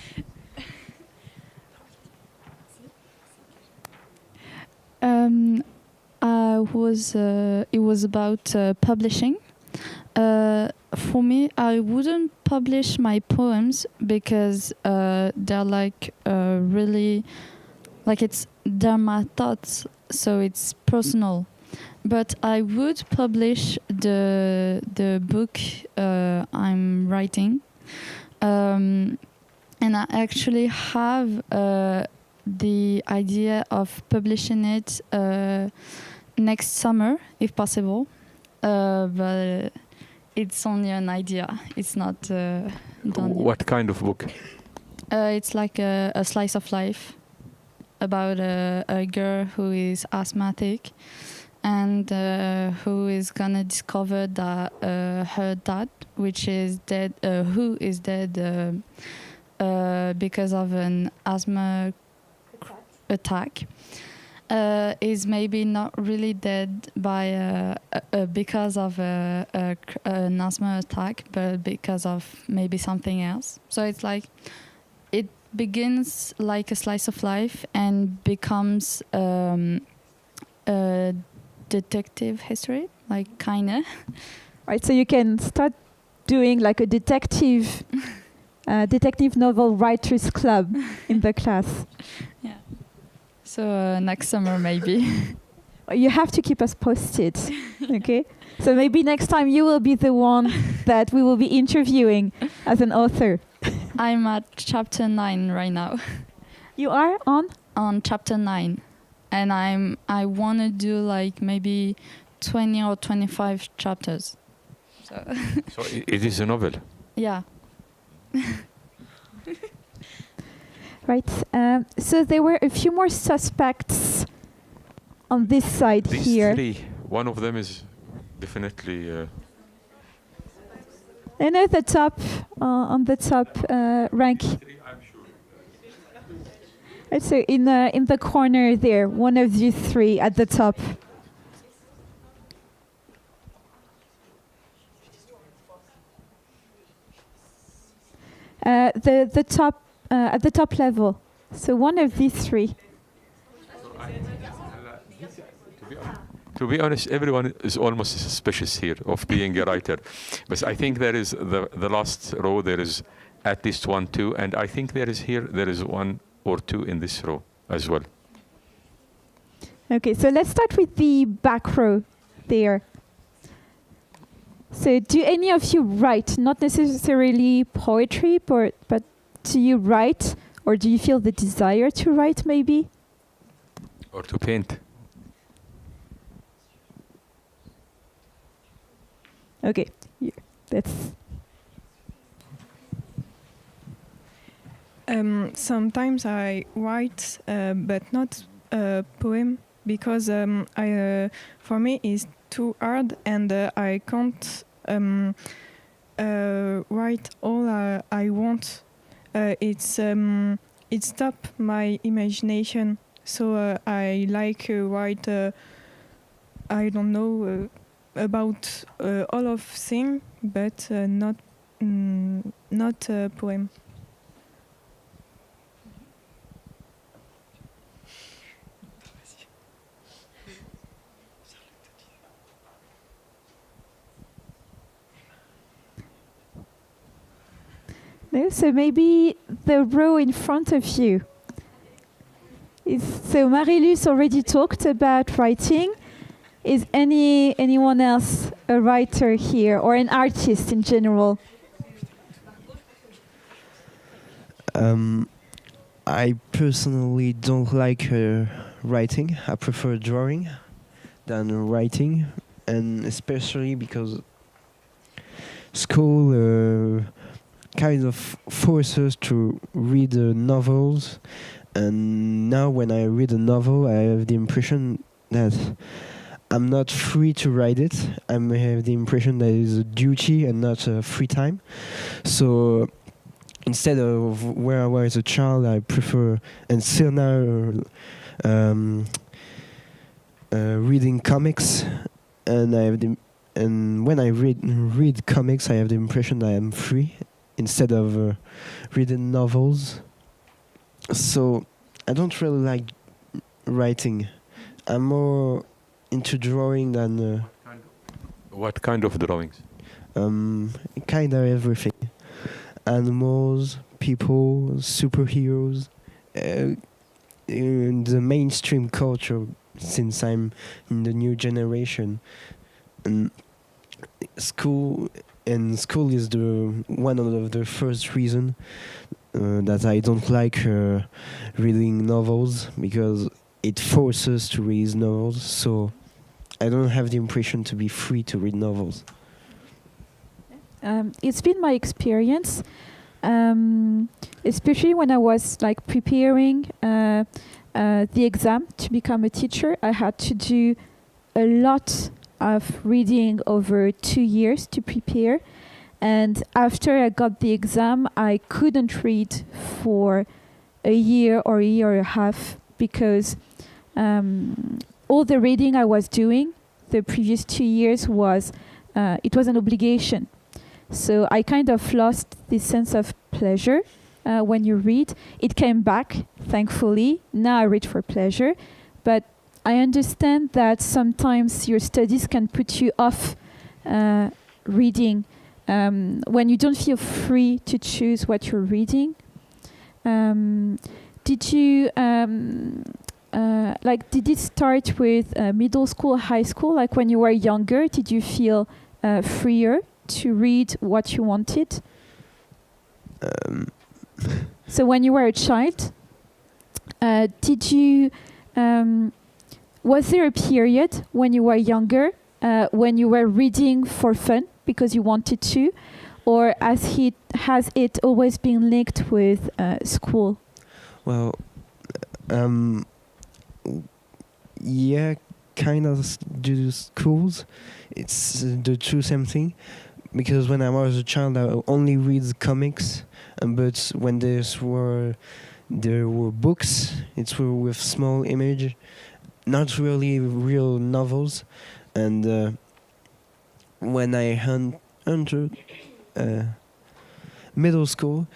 It was about publishing. For me, I wouldn't publish my poems because they're like really, like they're my thoughts, so it's personal. But I would publish the book I'm writing, and I actually have the idea of publishing it next summer, if possible. But it's only an idea. It's not done yet. What kind of book? It's like a slice of life about a girl who is asthmatic and who is gonna discover that her dad, which is dead, who is dead because of an asthma attack, is maybe not really dead by because of an asthma attack, but because of maybe something else. So it's like it begins like a slice of life and becomes a detective history, like kinda. Right. So you can start doing like a detective novel writers club in the class. Yeah. So next summer maybe. You have to keep us posted, okay? So maybe next time you will be the one that we will be interviewing as an author. I'm at chapter 9 right now. You are on? On chapter 9. And I want to do like maybe 20 or 25 chapters. So It is a novel. yeah. Right. So there were a few more suspects on this side These here. three, one of them is definitely. And at the top, on the top rank. So in the corner there, one of these three at the top. The top at the top level. So one of these three. To be honest, everyone is almost suspicious here of being a writer. But I think there is the last row, there is at least 1, 2, and I think there is 1 or 2 in this row as well. Okay, so let's start with the back row there. So do any of you write? Not necessarily poetry, but do you write? Or do you feel the desire to write maybe? Or to paint. Okay, that's... Sometimes I write, but not a poem, because for me it's too hard, and I can't write all I want. It stops my imagination. So I like write. I don't know about all of things, but not a poem. No, so maybe the row in front of you. So Marilus already talked about writing. Is anyone else a writer here, or an artist in general? I personally don't like writing. I prefer drawing than writing, and especially because school kind of forces to read novels, and now when I read a novel, I have the impression that I'm not free to write it. I have the impression that it's a duty and not a free time. So instead of where I was a child, I prefer, and still now, reading comics, and when I read comics, I have the impression that I am free instead of reading novels. So I don't really like writing. I'm more into drawing than... What kind of drawings? Kind of everything. Animals, people, superheroes, in the mainstream culture, since I'm in the new generation. And school is one of the first reason that I don't like reading novels, because it forces to read novels, so I don't have the impression to be free to read novels. It's been my experience, especially when I was like preparing the exam to become a teacher. I had to do a lot of reading over 2 years to prepare, and after I got the exam, I couldn't read for a year or a year and a half, because all the reading I was doing the previous 2 years was it was an obligation. So I kind of lost this sense of pleasure when you read. It came back, thankfully. Now I read for pleasure. But I understand that sometimes your studies can put you off reading when you don't feel free to choose what you're reading. Did you like, did it start with middle school, high school? Like when you were younger, did you feel freer to read what you wanted? So when you were a child, did you? Was there a period when you were younger when you were reading for fun because you wanted to, or has it always been linked with school? Well, yeah, kind of due to schools. It's the true same thing. Because when I was a child, I only read comics, but when there were books, it were with small image, not really real novels. And when I entered middle school,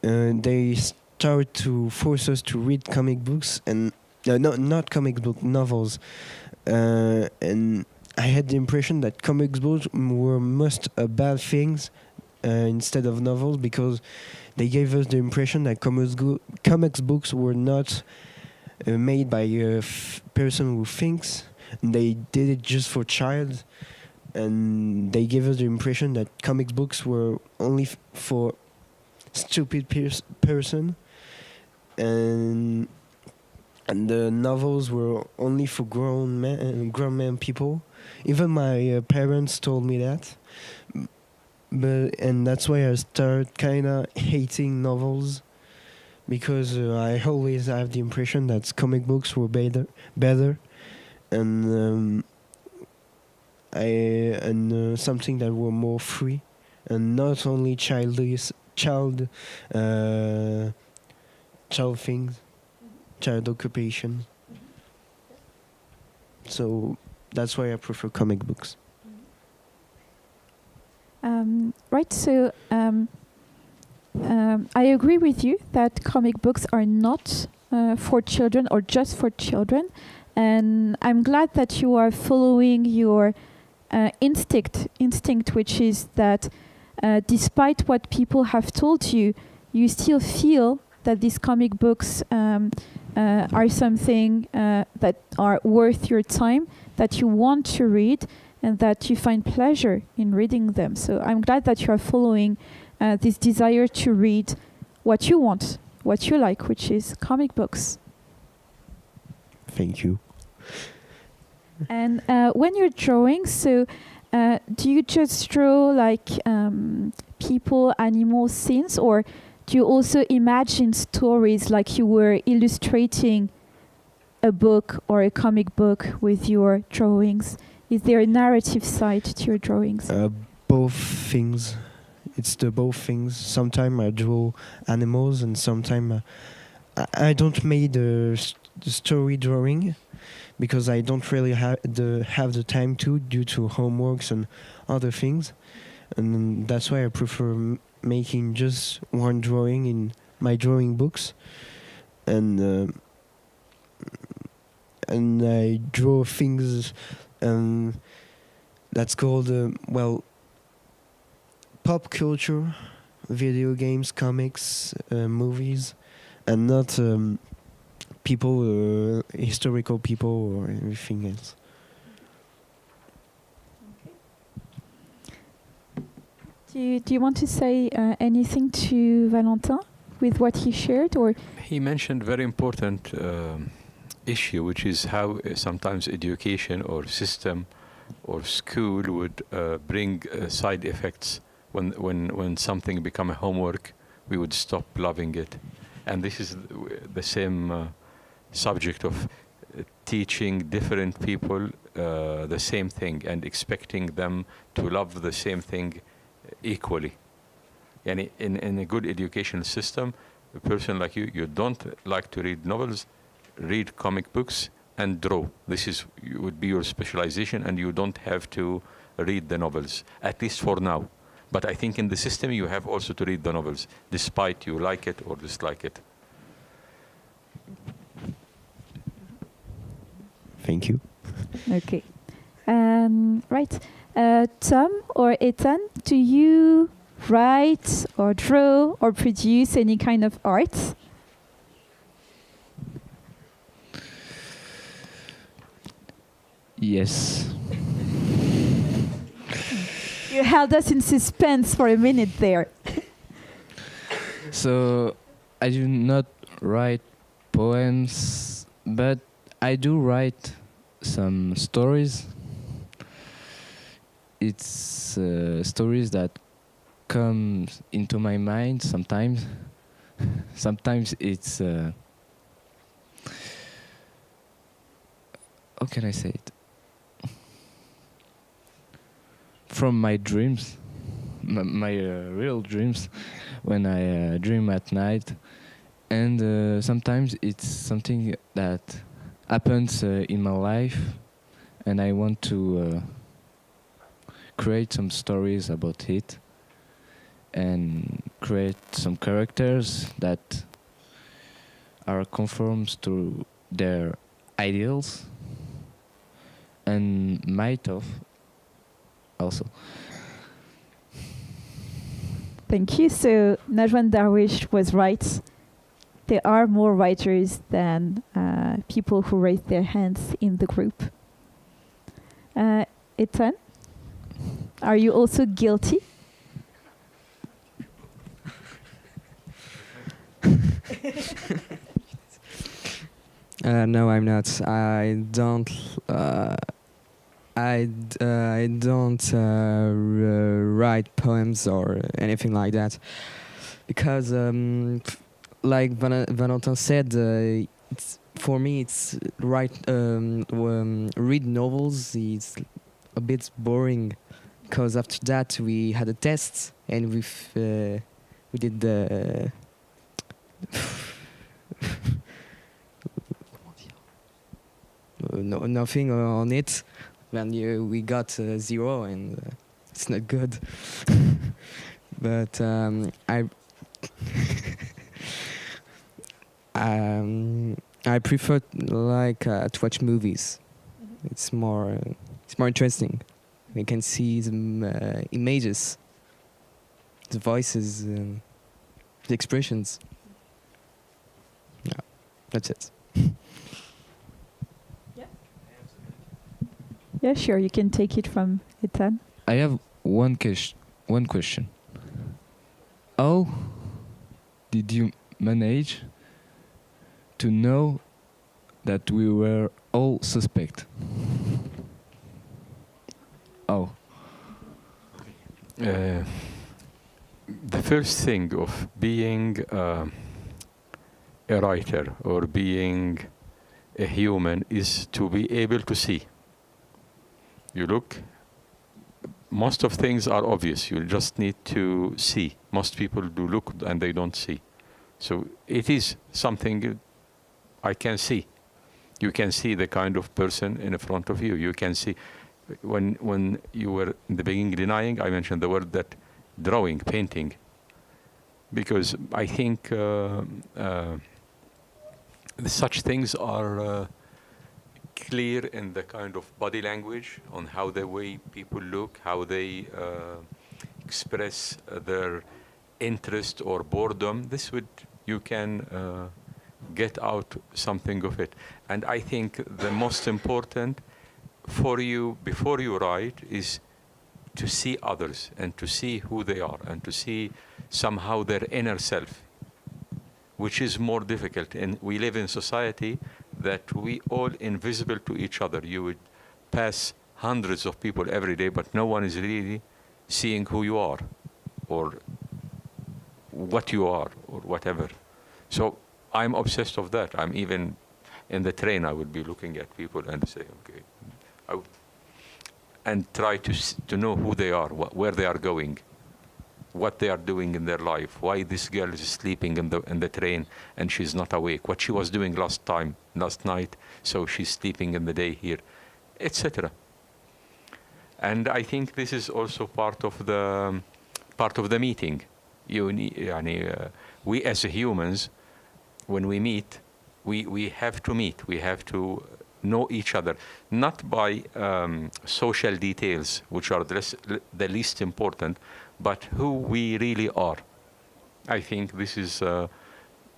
they started to force us to read comic books, and not comic book, novels. And I had the impression that comic books were most bad things instead of novels, because they gave us the impression that comics books were not made by a person who thinks. They did it just for child, and they gave us the impression that comic books were only for stupid person, and the novels were only for grown men people. Even my parents told me that, and that's why I started kind of hating novels, because I always have the impression that comic books were better, and something that were more free, and not only child things, child occupation. So that's why I prefer comic books. Right, so I agree with you that comic books are not for children or just for children, and I'm glad that you are following your instinct, which is that despite what people have told you, you still feel that these comic books are something that are worth your time, that you want to read, and that you find pleasure in reading them. So I'm glad that you are following this desire to read what you want, what you like, which is comic books. Thank you. And when you're drawing, so do you just draw like people, animals, scenes, or do you also imagine stories like you were illustrating a book or a comic book with your drawings? Is there a narrative side to your drawings? Both things. It's the both things. Sometimes I draw animals, and sometimes I don't make the story drawing, because I don't really have the time to, due to homeworks and other things, and that's why I prefer making just one drawing in my drawing books, and I draw things that's called pop culture, video games, comics, movies, and not people, historical people or anything else. Do you want to say anything to Valentin with what he shared, or? He mentioned very important issue, which is how sometimes education or system or school would bring side effects. When something become a homework, we would stop loving it. And this is the same subject of teaching different people the same thing and expecting them to love the same thing equally. And in a good educational system, a person like you don't like to read novels, read comic books and draw. This would be your specialization, and you don't have to read the novels, at least for now. But I think in the system you have also to read the novels, despite you like it or dislike it. Thank you. Okay. Right. Tom or Ethan, do you write or draw or produce any kind of art? Yes. You held us in suspense for a minute there. So I do not write poems, but I do write some stories. It's stories that come into my mind sometimes. Sometimes it's how can I say it? From my dreams, my real dreams, when I dream at night, and sometimes it's something that happens in my life, and I want to create some stories about it, and create some characters that are conforms to their ideals and myth also. Thank you. So Najwan Darwish was right. There are more writers than people who raise their hands in the group. Ethan, are you also guilty? No, I'm not. I don't write poems or anything like that because, like Valentin said, for me it's read novels. It's a bit boring because after that we had a test and we did the nothing on it. When we got 0 and it's not good. But I prefer like to watch movies. It's more interesting. We can see the images, the voices, the expressions. Yeah, that's it. Yeah, sure. You can take it from Ethan. I have one question. How did you manage to know that we were all suspect? Oh. The first thing of being a writer or being a human is to be able to see. You look, most of things are obvious. You just need to see. Most people do look and they don't see. So it is something I can see. You can see the kind of person in front of you. You can see, when you were in the beginning denying, I mentioned the word that drawing, painting. Because I think such things are clear in the kind of body language, on how the way people look, how they express their interest or boredom. This would, you can get out something of it. And I think the most important for you before you write is to see others and to see who they are and to see somehow their inner self, which is more difficult. And we live in society that we all invisible to each other. You would pass hundreds of people every day, but no one is really seeing who you are or what you are or whatever. So I'm obsessed of that. I'm even in the train, I would be looking at people and say, okay, and try to know who they are, where they are going, what they are doing in their life, why this girl is sleeping in the train and she's not awake, what she was doing last night, so she's sleeping in the day here, etc. And I think this is also part of the meeting. We as humans, when we meet, we have to meet. We have to know each other, not by social details, which are the least important, but who we really are. I think this is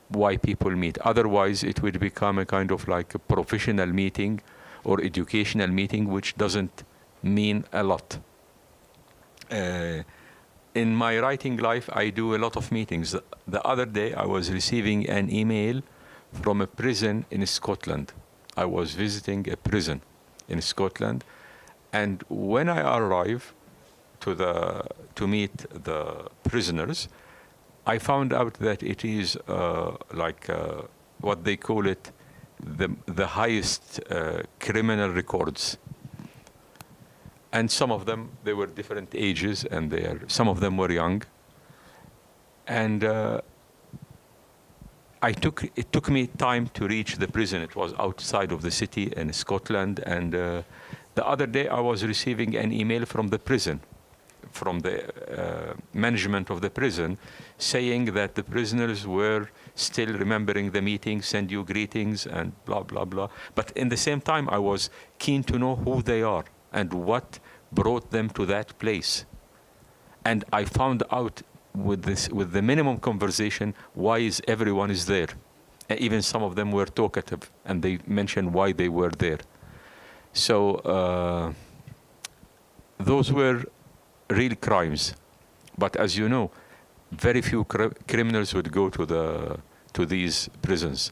why people meet. Otherwise, it would become a kind of like a professional meeting, or educational meeting, which doesn't mean a lot. In my writing life, I do a lot of meetings. The other day, I was receiving an email from a prison in Scotland. I was visiting a prison in Scotland, and when I arrived to meet the prisoners, I found out that it is what they call it, the highest criminal records. And some of them, they were different ages, and some of them were young. And it took me time to reach the prison. It was outside of the city in Scotland. And the other day, I was receiving an email from the prison, from the management of the prison, saying that the prisoners were still remembering the meeting, send you greetings, and blah, blah, blah. But in the same time, I was keen to know who they are and what brought them to that place. And I found out with the minimum conversation, why everyone is there. Even some of them were talkative, and they mentioned why they were there. So those were real crimes. But as you know, very few criminals would go to these prisons.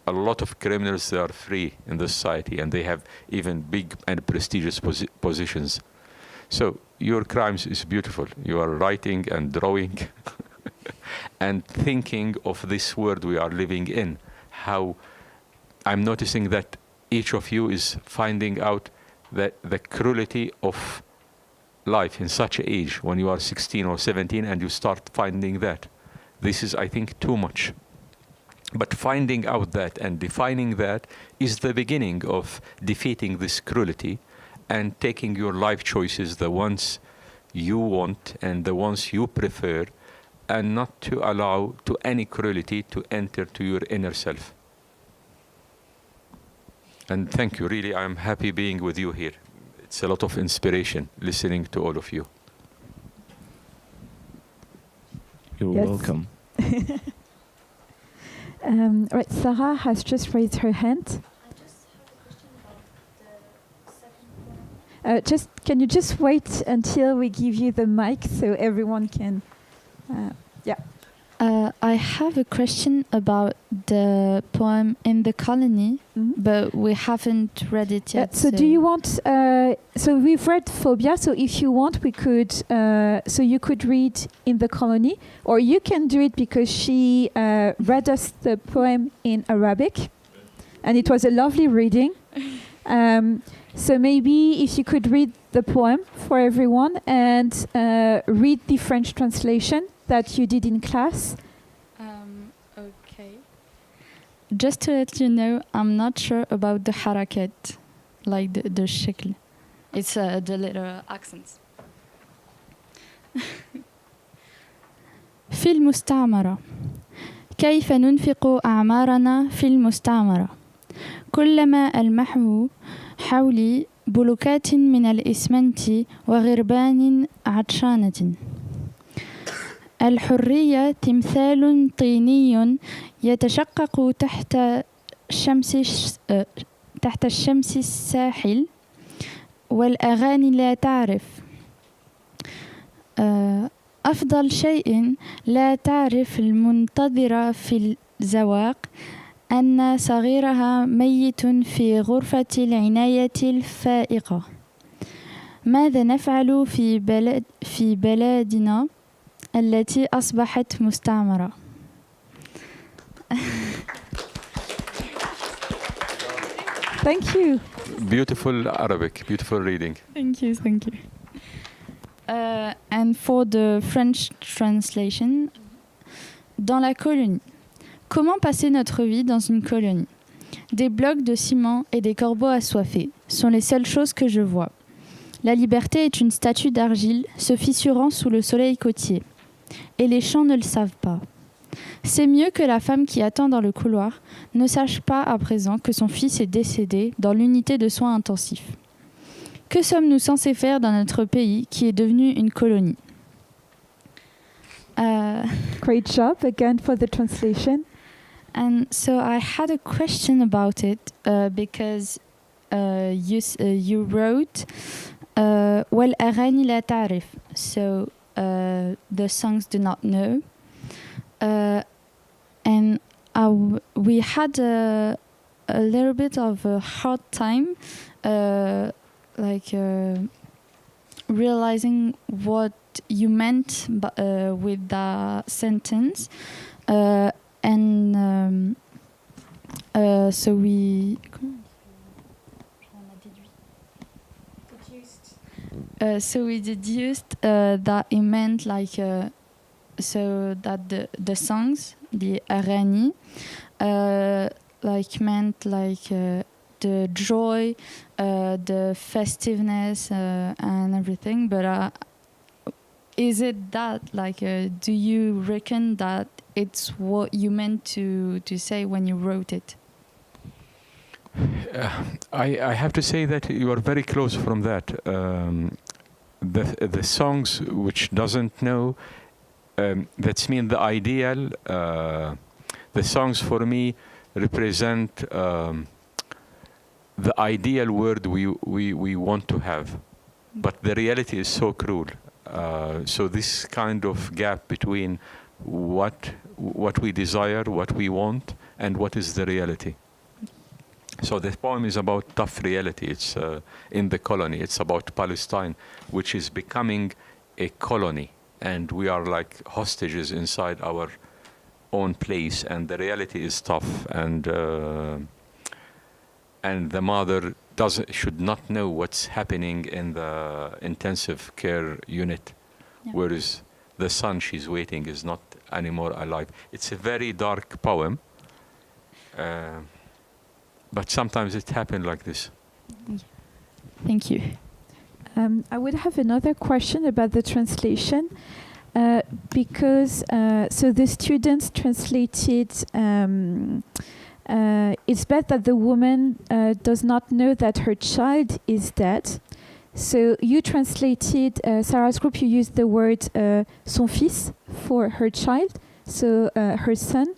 A lot of criminals are free in the society, and they have even big and prestigious positions. So your crimes is beautiful. You are writing and drawing and thinking of this world we are living in. How I'm noticing that each of you is finding out that the cruelty of life in such an age, when you are 16 or 17 and you start finding that. This is, I think, too much. But finding out that and defining that is the beginning of defeating this cruelty and taking your life choices, the ones you want and the ones you prefer, and not to allow to any cruelty to enter to your inner self. And thank you, really, I'm happy being with you here. It's a lot of inspiration listening to all of you. You're welcome. Right, Sarah has just raised her hand. Can you just wait until we give you the mic so everyone can? I have a question about the poem In the Colony, but we haven't read it yet. So do you want? So we've read Phobia. So if you want, we could. So you could read In the Colony, or you can do it because she read us the poem in Arabic, and it was a lovely reading. So maybe if you could read the poem for everyone and read the French translation that you did in class. Okay. Just to let you know, I'm not sure about the harakat, like the shikl. It's the little accents. في المستعمرة. كيف ننفق أعمارنا في المستعمرة؟ كلما ألمحه حولي بلوكات من الإسمنت وغربان عطشانة. الحرية تمثال طيني يتشقق تحت الشمس الساحل، والأغاني لا تعرف. أفضل شيء لا تعرف المنتظرة في الزواق أن صغيرها ميت في غرفة العناية الفائقة. ماذا نفعل في بلادنا التي أصبحت مستعمرة؟ Thank you. Beautiful Arabic, beautiful reading. Thank you. And for the French translation, dans la colonie. Comment passer notre vie dans une colonie? Des blocs de ciment et des corbeaux assoiffés sont les seules choses que je vois. La liberté est une statue d'argile se fissurant sous le soleil côtier. Et les champs ne le savent pas. C'est mieux que la femme qui attend dans le couloir ne sache pas à présent que son fils est décédé dans l'unité de soins intensifs. Que sommes-nous censés faire dans notre pays qui est devenu une colonie? Great job again for the translation. And so I had a question about it because you wrote والأغاني لا تعرف, so the songs do not know, and we had a little bit of a hard time realizing what you meant with the sentence, and so we deduced that it meant so that the songs, the أغاني, meant the joy, the festiveness, and everything. But is it that do you reckon that it's what you meant to say when you wrote it? I have to say that you are very close from that. The songs which doesn't know, that's mean the ideal. The songs for me represent the ideal world we want to have, but the reality is so cruel. So this kind of gap between what we desire, what we want, and what is the reality. So the poem is about tough reality. It's in the colony. It's about Palestine, which is becoming a colony, and we are like hostages inside our own place. And the reality is tough, and the mother should not know what's happening in the intensive care unit, whereas the son she's waiting is not anymore alive. It's a very dark poem. But sometimes it happens like this. Thank you. I would have another question about the translation, because so the students translated, it's bad that the woman does not know that her child is dead. So you translated, Sarah's group, you used the word son fils for her child, so her son.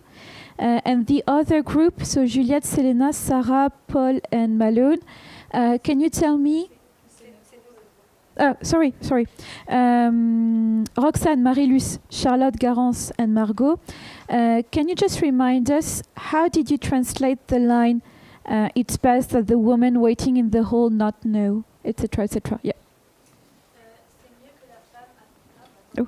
And the other group, so Juliette, Selena, Sarah, Paul, and Malone, can you tell me? Sorry. Roxane, Marie-Luce, Charlotte, Garance, and Margot. Can you just remind us, how did you translate the line, it's best that the woman waiting in the hall not know, etc., etc.? Yeah. Oh.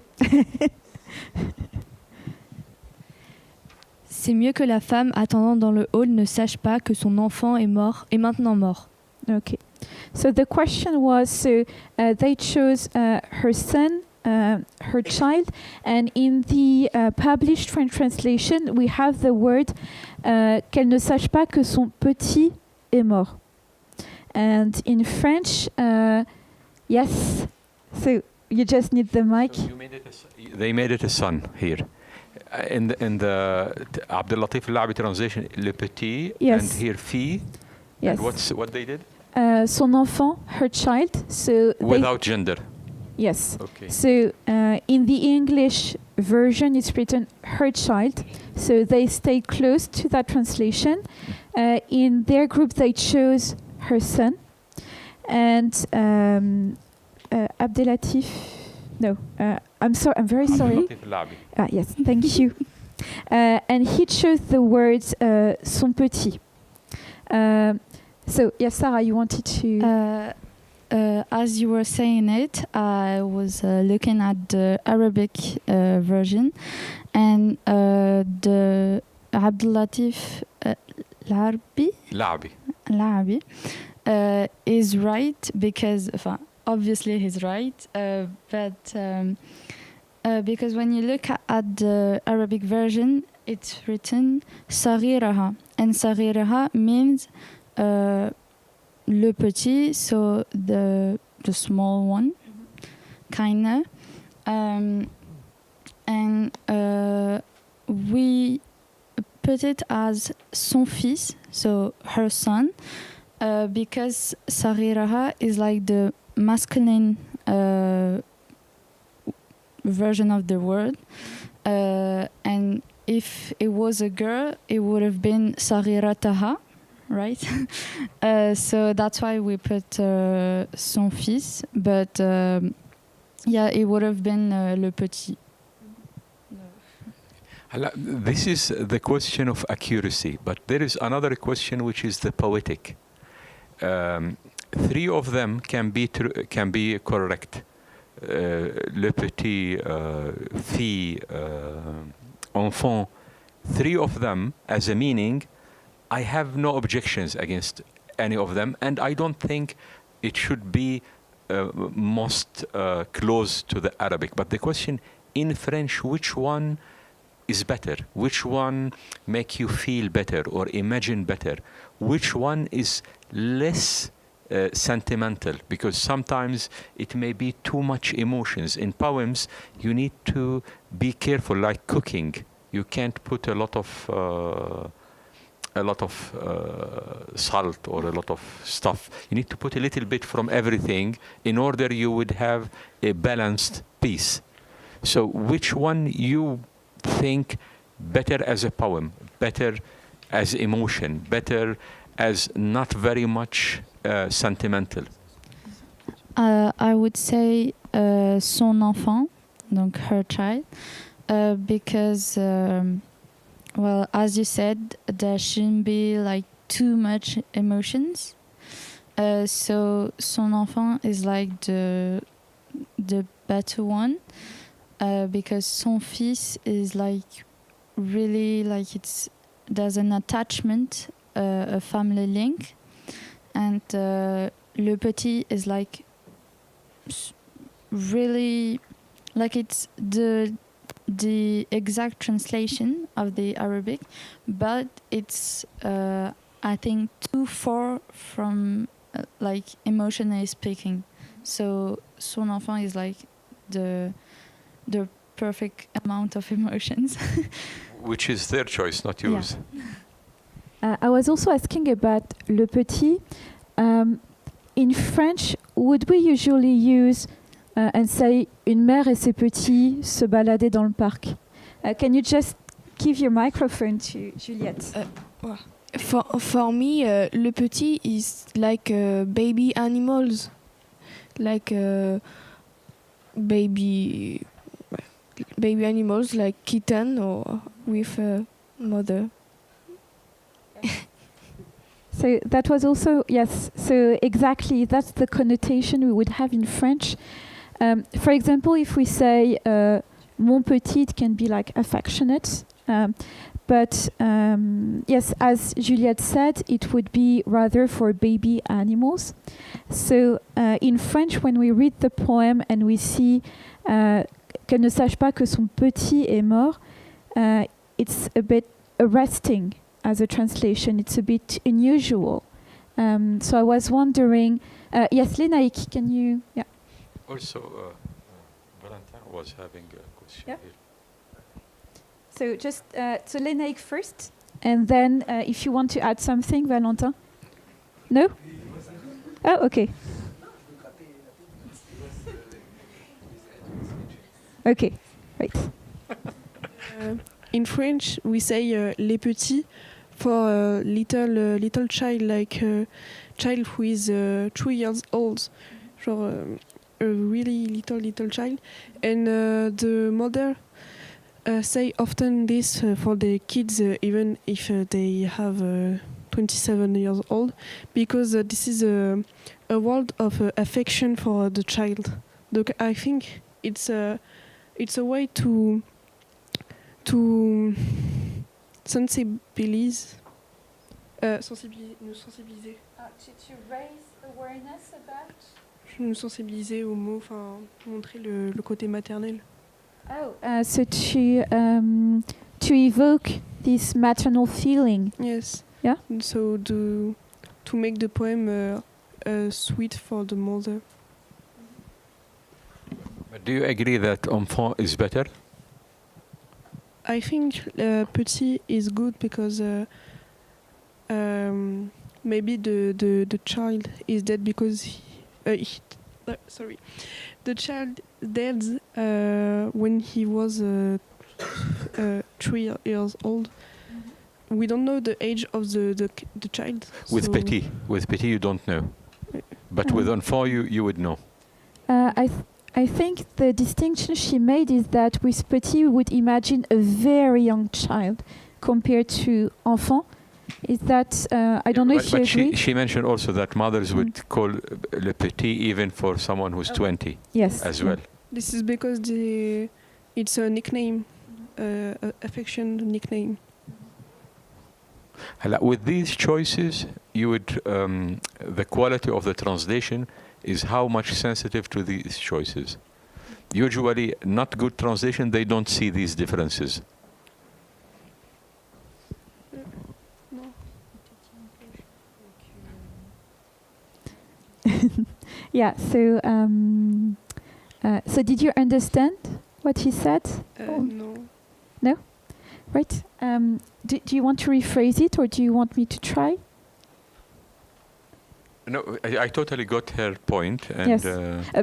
C'est mieux que la femme attendant dans le hall ne sache pas que son enfant est maintenant mort. Okay. So the question was, so they chose her son, her child, and in the published French translation, we have the word qu'elle ne sache pas que son petit est mort. And in French, yes. So you just need the mic. So they made it a son here. In the Abdel Latif Al-La'bi translation, le petit, yes. And here fille. Yes. And what they did? Son enfant, her child. So without gender. Yes. Okay. So in the English version, it's written her child. So they stayed close to that translation. In their group, they chose her son. And Abdelatif, no, I'm sorry. I'm very sorry. Yes, thank you. And he chose the words son petit. So yes, Sarah, you wanted to. As you were saying it, I was looking at the Arabic version, and the Abdelatif La'bi is right because obviously he's right, but because when you look at the Arabic version, it's written صغيرها, and صغيرها means le petit, so the small one, kinda, and we put it as son fils, so her son, because صغيرها is like the masculine version of the word, and if it was a girl, it would have been صغيرتها. right? So that's why we put son fils, but yeah, it would have been le petit. This is the question of accuracy, but there is another question which is the poetic. Three of them can be correct. Le petit, fille, enfant. Three of them as a meaning, I have no objections against any of them, and I don't think it should be most close to the Arabic. But the question in French, which one is better? Which one make you feel better or imagine better? Which one is less sentimental? Because sometimes it may be too much emotions. In poems, you need to be careful, like cooking. You can't put a lot of salt or a lot of stuff. You need to put a little bit from everything in order you would have a balanced piece. So which one you think better as a poem, better as emotion, better as not very much sentimental? I would say son enfant, donc her child, because well, as you said, there shouldn't be like too much emotions. So son enfant is like the better one, because son fils is like really like there's an attachment, a family link, and le petit is like really like it's the exact translation of the Arabic, but it's I think too far from like emotionally speaking. So son enfant is like the perfect amount of emotions. Which is their choice, not yours. Yeah. I was also asking about le petit. In French, would we usually use and say une mère et ses petits se baladaient dans le parc? Can you just give your microphone to Juliette? For me, le petit is like baby animals, like baby animals like kitten or with a mother. So that was also, yes, so exactly, that's the connotation we would have in French. For example, if we say mon petit, it can be like affectionate. But yes, as Juliette said, it would be rather for baby animals. So in French, when we read the poem and we see qu'elle ne sache pas que son petit est mort, it's a bit arresting as a translation. It's a bit unusual. So I was wondering, yes, Lénaïque, can you? Yeah. Also, Valentin was having a question here. So just so Lénaïque first, and then if you want to add something, Valentin. No? Oh, okay. Okay, right. In French, we say les petits for little child, like a child who is 3 years old, so a really little child. And the mother say often this for the kids, even if they have 27 years old, because this is a world of affection for the child. Donc I think it's a way to sensibilize. Nous sensibiliser. To raise awareness about? Nous sensibiliser aux mots, enfin montrer le côté maternel. Oh, so to evoke this maternal feeling. Yes. Yeah. And so to make the poem sweet for the mother. But do you agree that enfant is better? I think petit is good because maybe the child is dead because sorry, the child dead when he was 3 years old. we don't know the age of the child. With so petit you don't know, but with enfant you would know. I think the distinction she made is that with petit we would imagine a very young child compared to enfant. Is that I don't know if you agree. She mentioned also that mothers would call le petit even for someone who's 20. Yes. As well. This is because it's a nickname, affection nickname. With these choices, you would the quality of the translation is how much sensitive to these choices. Usually, not good translation, they don't see these differences. Yeah. So did you understand what he said? No. No? Right. Do you want to rephrase it, or do you want me to try? No, I totally got her point. And Yes.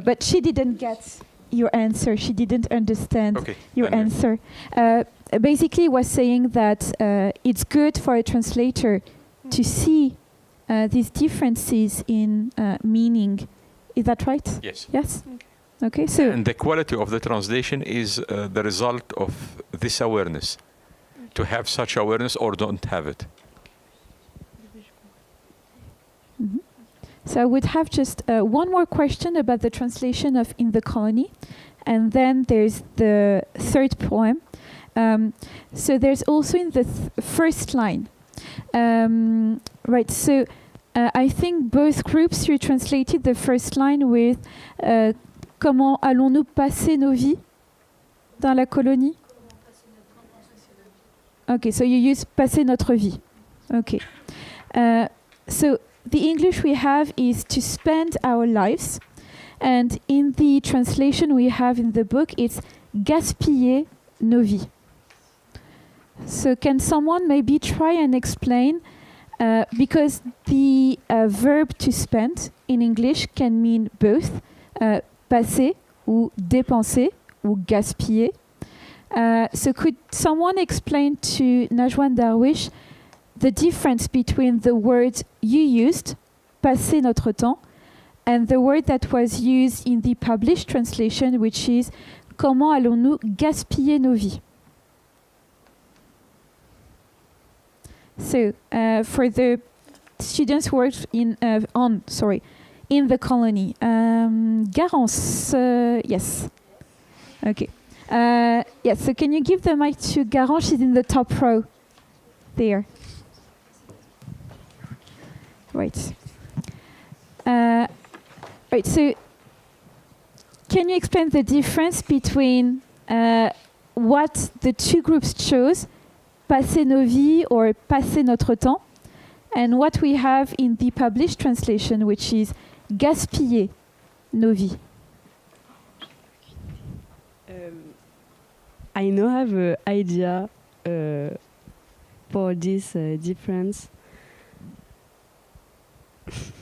But she didn't get your answer. She didn't understand your answer. Basically, was saying that it's good for a translator to see these differences in meaning. Is that right? Yes. Yes. Okay. So. And the quality of the translation is the result of this awareness. To have such awareness or don't have it. Mm-hmm. So I would have just one more question about the translation of In the Colony, and then there's the third poem. So there's also in the first line. Right, so I think both groups retranslated the first line with comment allons-nous passer nos vies dans la colonie? Okay, so you use passer notre vie. Okay. So the English we have is to spend our lives, and in the translation we have in the book it's gaspiller nos vies. So can someone maybe try and explain, because the verb to spend in English can mean both passer ou dépenser ou gaspiller. So could someone explain to Najwan Darwish the difference between the word you used, passer notre temps, and the word that was used in the published translation, which is comment allons-nous gaspiller nos vies? So for the students who worked in the colony, Garance, yes, okay. Yes, so can you give the mic to Garance? She's in the top row there. Right. Right, so can you explain the difference between what the two groups chose, passer nos vies or passer notre temps, and what we have in the published translation, which is gaspiller nos vies? I now have an idea for this difference.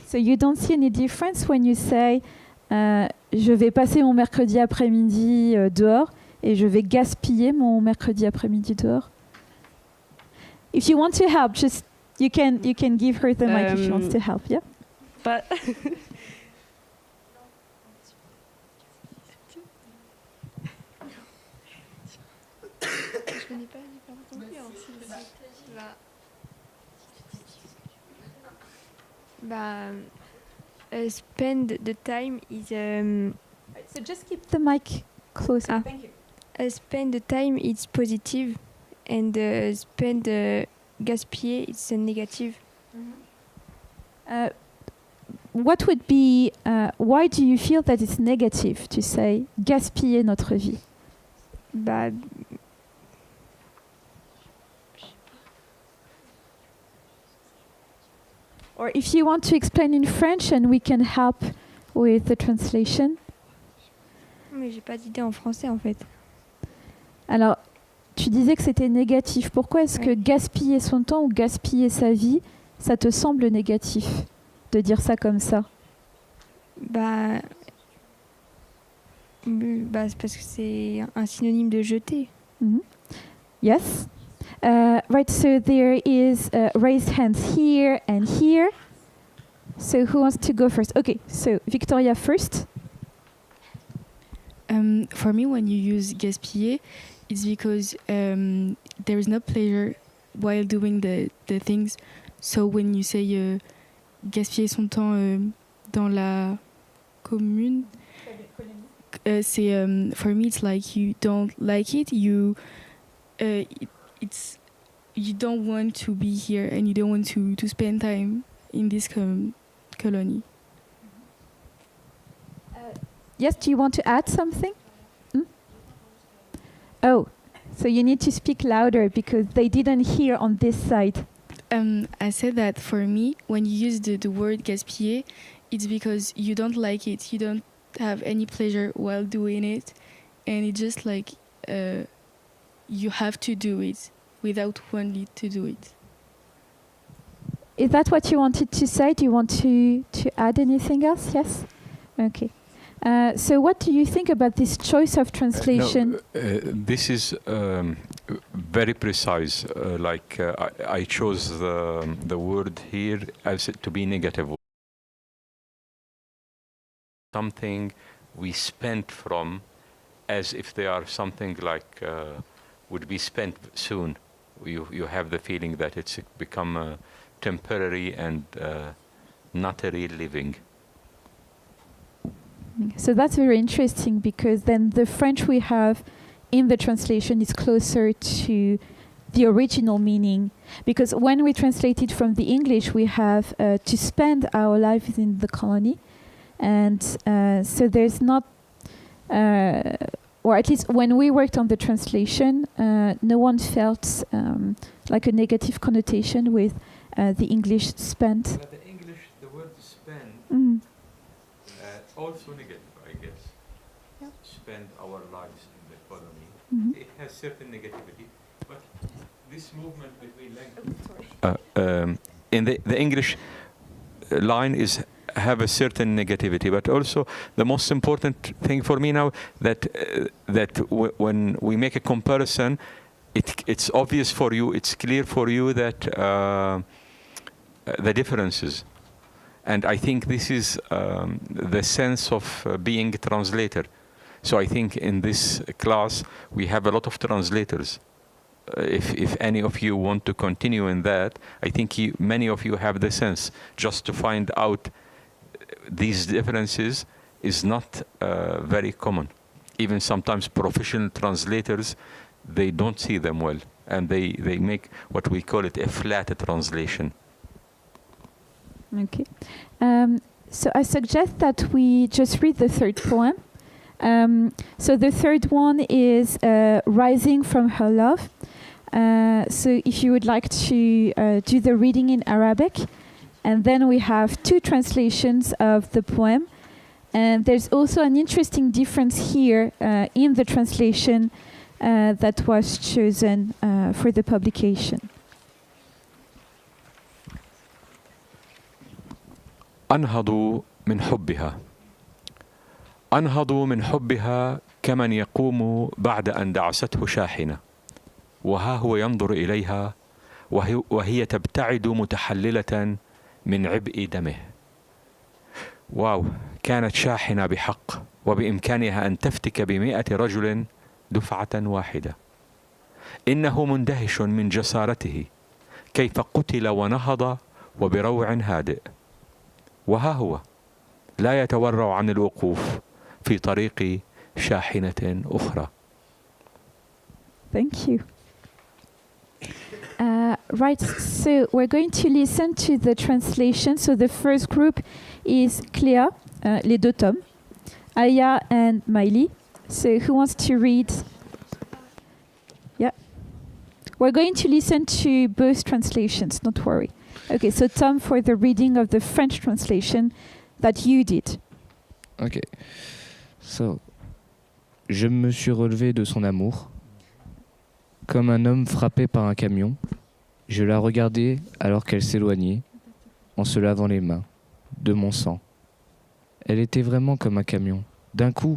So you don't see any difference when you say je vais passer mon mercredi après-midi dehors et je vais gaspiller mon mercredi après-midi dehors? If you want to help, just you can give her the mic if she wants to help. Yeah. But spend the time is. So just keep the mic closer. Thank you. Spend the time is positive, and spend gaspiller it's negative. What would be? Why do you feel that it's negative to say gaspiller notre vie? Or if you want to explain in French and we can help with the translation. Mais j'ai pas d'idée en français en fait. Alors, tu disais que c'était négatif. Pourquoi est-ce que gaspiller son temps ou gaspiller sa vie, ça te semble négatif de dire ça comme ça? C'est parce que c'est un synonyme de jeter. Mm-hmm. Yes. Right, so there is raised hands here and here. So who wants to go first? Okay, so Victoria first. For me, when you use gaspiller, it's because there is no pleasure while doing the things. So when you say gaspiller son temps dans la commune, c'est for me it's like you don't like it. You don't want to be here and you don't want to spend time in this colony. Yes, do you want to add something? Oh, so you need to speak louder because they didn't hear on this side. I said that for me, when you use the word gaspiller, it's because you don't like it. You don't have any pleasure while doing it. And it's just like you have to do it without wanting to do it. Is that what you wanted to say? Do you want to add anything else? Yes? Okay. So what do you think about this choice of translation? This is very precise. I chose the word here as to be negative. Something we spent from, as if they are something like would be spent soon. You have the feeling that it's become temporary and not a real living. So that's very interesting because then the French we have in the translation is closer to the original meaning. Because when we translate it from the English, we have to spend our lives in the colony. And so there's not, or at least when we worked on the translation, no one felt like a negative connotation with the English spent. But the English, the word spend, also negative, I guess. Yep. Spend our lives in the colony. It has certain negativity, but this movement between languages in the English line have a certain negativity, but also the most important thing for me now that when we make a comparison, it's obvious for you, it's clear for you that the differences. And I think this is the sense of being a translator. So I think in this class we have a lot of translators. If any of you want to continue in that, I think many of you have the sense just to find out these differences is not very common. Even sometimes professional translators, they don't see them well, and they make what we call it a flat translation. Okay. So I suggest that we just read the third poem. So the third one is Rising from Her Love. So if you would like to do the reading in Arabic, and then we have two translations of the poem. And there's also an interesting difference here in the translation that was chosen for the publication. أنهض من حبها أنهض من حبها كمن يقوم بعد أن دعسته شاحنة وها هو ينظر إليها وهي تبتعد متحللة من عبء دمه. واو، كانت شاحنة بحق وبإمكانها أن تفتك ب100 رجل دفعة واحدة. إنه مندهش من جسارته كيف قتل ونهض وبروع هادئ. وها هو لا يتورع عن الوقوف في طريق شاحنة أخرى. Thank you. Right, so we're going to listen to the translation. So the first group is Cléa, les deux tomes, Aya and Miley. So who wants to read? Yeah. We're going to listen to both translations, don't worry. Okay, so Tom for the reading of the French translation that you did. Okay. So, je me suis relevé de son amour. Comme un homme frappé par un camion, je la regardais alors qu'elle s'éloignait, en se lavant les mains, de mon sang. Elle était vraiment comme un camion. D'un coup,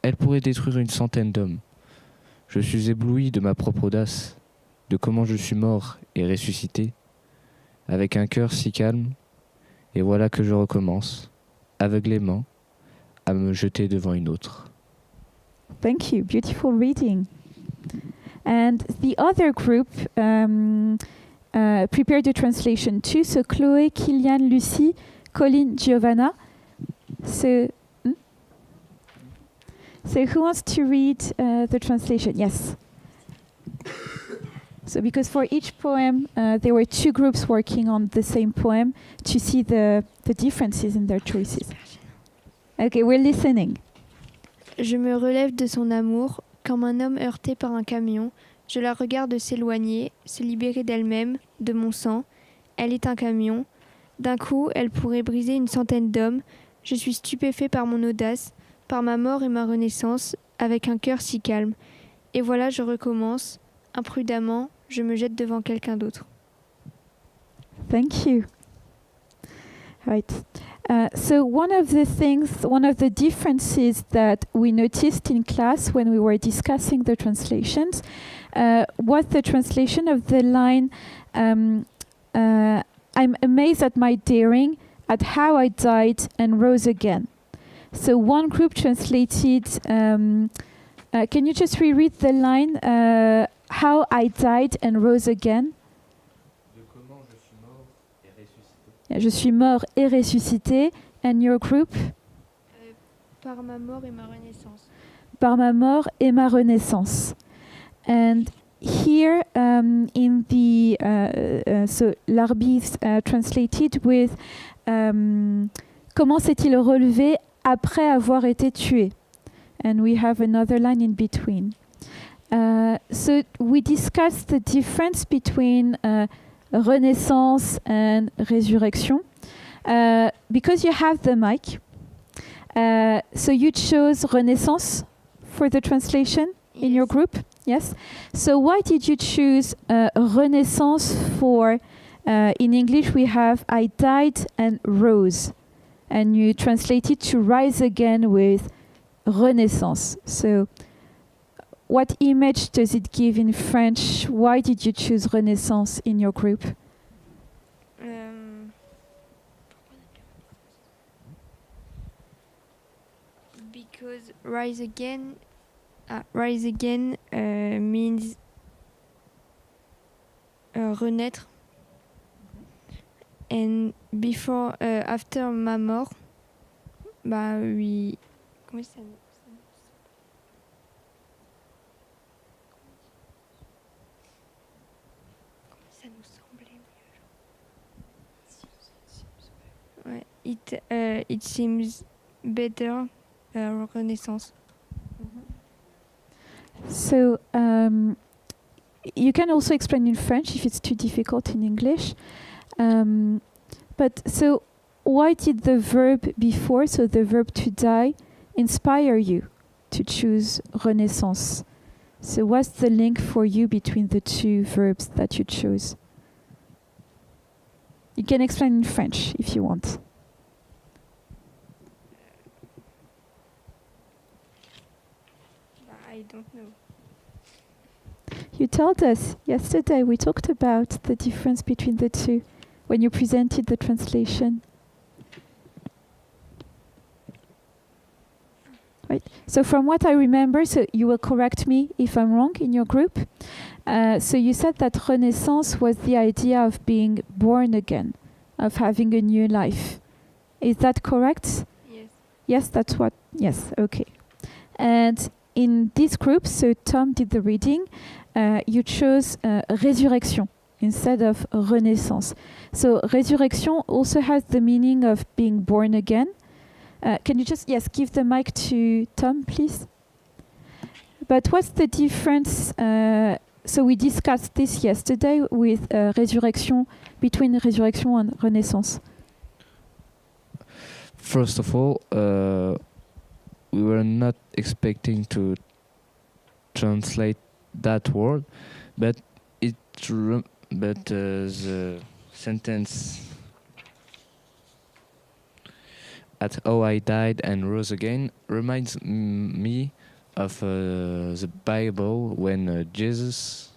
elle pourrait détruire 100 d'hommes. Je suis ébloui de ma propre audace, de comment je suis mort et ressuscité, avec un cœur si calme, et voilà que je recommence, aveuglément, à me jeter devant une autre. Thank you. Beautiful reading. And the other group prepared the translation too. So Chloé, Kylian, Lucie, Colin, Giovanna. So who wants to read the translation? Yes. So because for each poem, there were two groups working on the same poem to see the differences in their choices. Okay, we're listening. Je me relève de son amour, comme un homme heurté par un camion. Je la regarde s'éloigner, se libérer d'elle-même, de mon sang. Elle est un camion. D'un coup, elle pourrait briser une centaine d'hommes. Je suis stupéfait par mon audace, par ma mort et ma renaissance, avec un cœur si calme. Et voilà, je recommence. Imprudemment, je me jette devant quelqu'un d'autre. Thank you. Right. So one of the differences that we noticed in class when we were discussing the translations was the translation of the line, I'm amazed at my daring, at how I died and rose again. So one group translated, can you just reread the line, how I died and rose again? Je suis mort et ressuscité. And your group? Par ma mort et ma renaissance. Par ma mort et ma renaissance. And here in the so Larbis translated with comment s'est-il relevé après avoir été tué? And we have another line in between. So we discussed the difference between renaissance and resurrection. Because you have the mic, so you chose renaissance for the translation in your group, yes? So why did you choose renaissance for, in English we have I died and rose, and you translated to rise again with renaissance. So what image does it give in French? Why did you choose renaissance in your group? Because rise again means renaître. And before, after ma mort, bah oui. Comment ça? Ça nous semblait mieux. Ouais, it seems better. Renaissance. So you can also explain in French if it's too difficult in English. But so why did the verb before, so the verb to die, inspire you to choose renaissance? So what's the link for you between the two verbs that you chose? You can explain in French if you want. I don't know. You told us yesterday, we talked about the difference between the two when you presented the translation. Right. So from what I remember, so you will correct me if I'm wrong in your group. So you said that Renaissance was the idea of being born again, of having a new life. Is that correct? Yes. Yes, that's what, yes, okay. And in this group, so Tom did the reading, you chose resurrection instead of renaissance. So resurrection also has the meaning of being born again. Can you just, yes, give the mic to Tom, please? But what's the difference? So we discussed this yesterday with resurrection, between resurrection and renaissance. First of all, we were not expecting to translate that word, but the sentence at how I died and rose again reminds me of the Bible when Jesus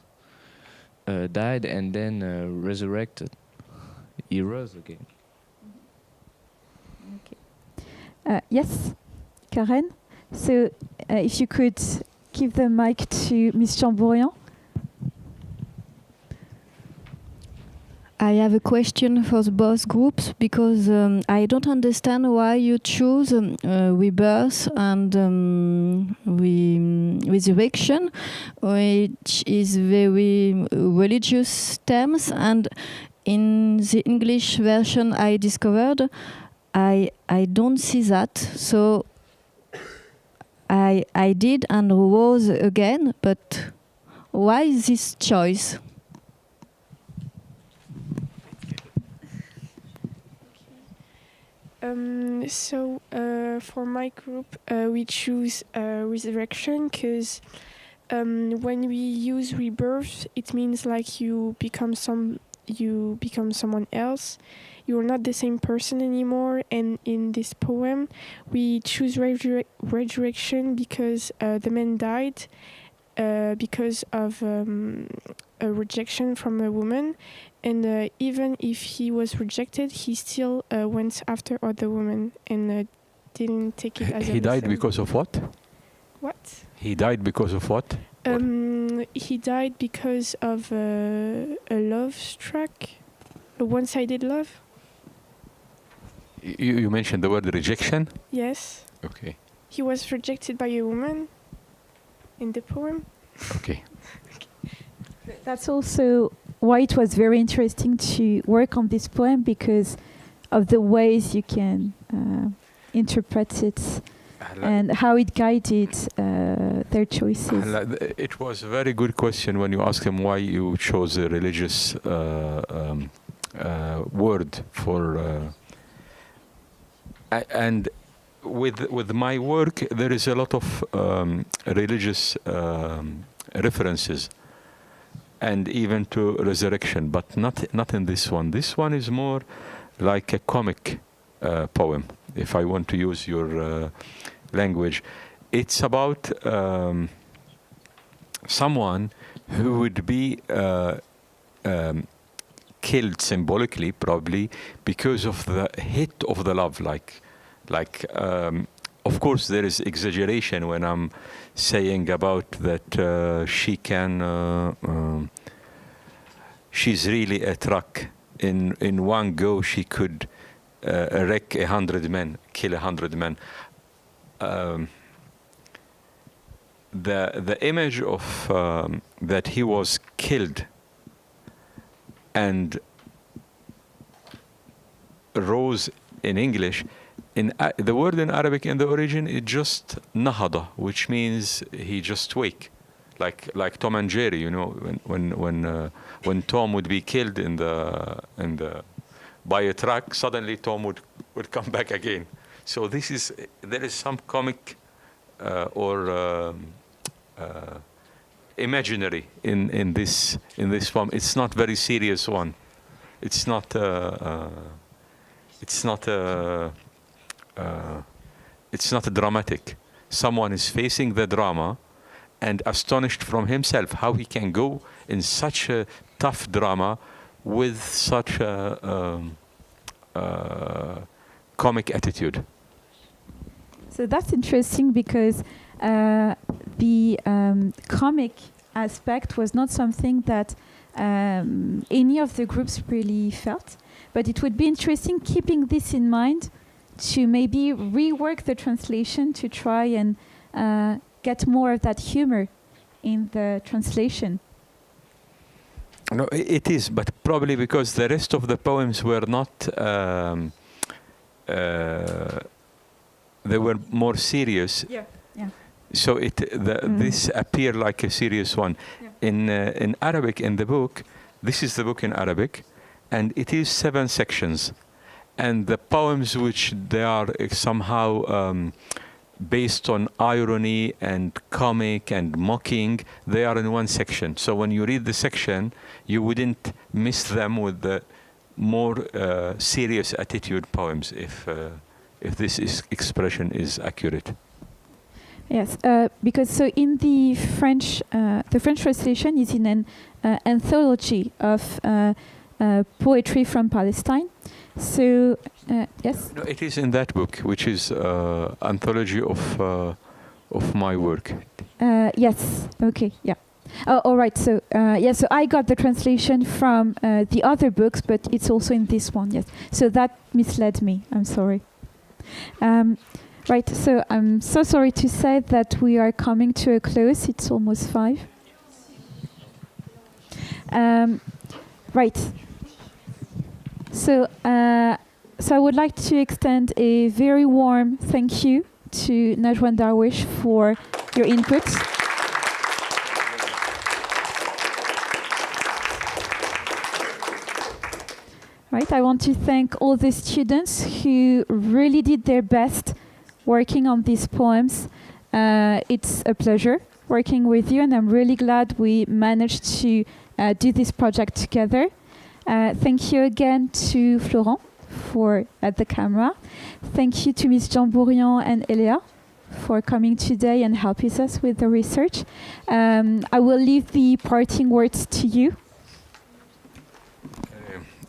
died and then resurrected. He rose again. Yes, Karen. So, if you could give the mic to Ms. Chambourian. I have a question for the both groups because I don't understand why you choose rebirth and resurrection, which is very religious terms. And in the English version I discovered, I don't see that. So I did and rose again, but why this choice? For my group, we choose resurrection because when we use rebirth, it means like you become someone else. You're not the same person anymore. And in this poem, we choose resurrection because the man died because of a rejection from a woman. And even if he was rejected, he still went after other women and didn't take it as a He died lesson. because of what? What? He died because of what? He died because of a love struck, a one-sided love. You mentioned the word rejection? Yes. Okay. He was rejected by a woman in the poem. Okay. That's also why it was very interesting to work on this poem, because of the ways you can interpret it and how it guided their choices. It was a very good question when you asked him why you chose a religious word for... and with my work, there is a lot of religious references, and even to resurrection, but not in this one. This one is more like a comic poem, if I want to use your language. It's about someone who would be killed symbolically, probably, because of the hit of the love. Of course, there is exaggeration when I'm saying about that she can, she's really a truck. In one go, she could wreck 100 men, kill 100 men. The image of that he was killed and rose in English. The word in Arabic in the origin is just nahada, which means he just wake, like Tom and Jerry. You know, when Tom would be killed by a truck, suddenly Tom would come back again. So there is some comic or imaginary in this poem. It's not very serious one. It's not dramatic. Someone is facing the drama and astonished from himself how he can go in such a tough drama with such a comic attitude. So that's interesting, because the comic aspect was not something that any of the groups really felt. But it would be interesting, keeping this in mind, to maybe rework the translation to try and get more of that humor in the translation. No, it is, but probably because the rest of the poems were not, they were more serious. Yeah. So this appeared like a serious one. Yeah. In Arabic, in the book, this is the book in Arabic, and it is 7 sections. And the poems which they are somehow based on irony and comic and mocking, they are in one section. So when you read the section, you wouldn't miss them with the more serious attitude poems, if this expression is accurate. Yes, because so in the French translation is in an anthology of poetry from Palestine. So yes. No, it is in that book, which is anthology of my work. Yes. Okay. Yeah. Oh, all right. So yeah. So I got the translation from the other books, but it's also in this one. Yes. So that misled me. I'm sorry. Right. So I'm so sorry to say that we are coming to a close. It's almost 5. Right. So I would like to extend a very warm thank you to Najwan Darwish for your input. Right, I want to thank all the students who really did their best working on these poems. It's a pleasure working with you, and I'm really glad we managed to do this project together. Thank you again to Florent at the camera. Thank you to Ms. Jambourian and Eléa for coming today and helping us with the research. I will leave the parting words to you.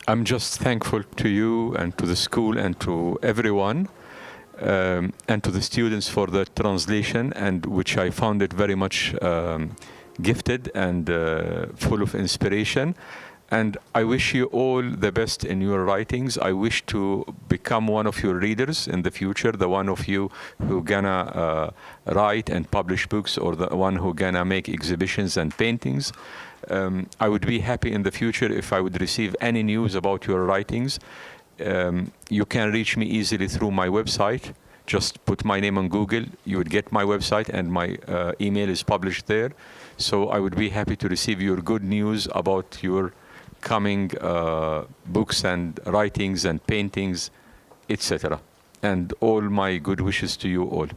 I'm just thankful to you and to the school and to everyone and to the students for the translation, and which I found it very much gifted and full of inspiration. And I wish you all the best in your writings. I wish to become one of your readers in the future, the one of you who gonna write and publish books, or the one who gonna make exhibitions and paintings. I would be happy in the future if I would receive any news about your writings. You can reach me easily through my website. Just put my name on Google, you would get my website, and my email is published there. So I would be happy to receive your good news about your coming books and writings and paintings, etc. And all my good wishes to you all.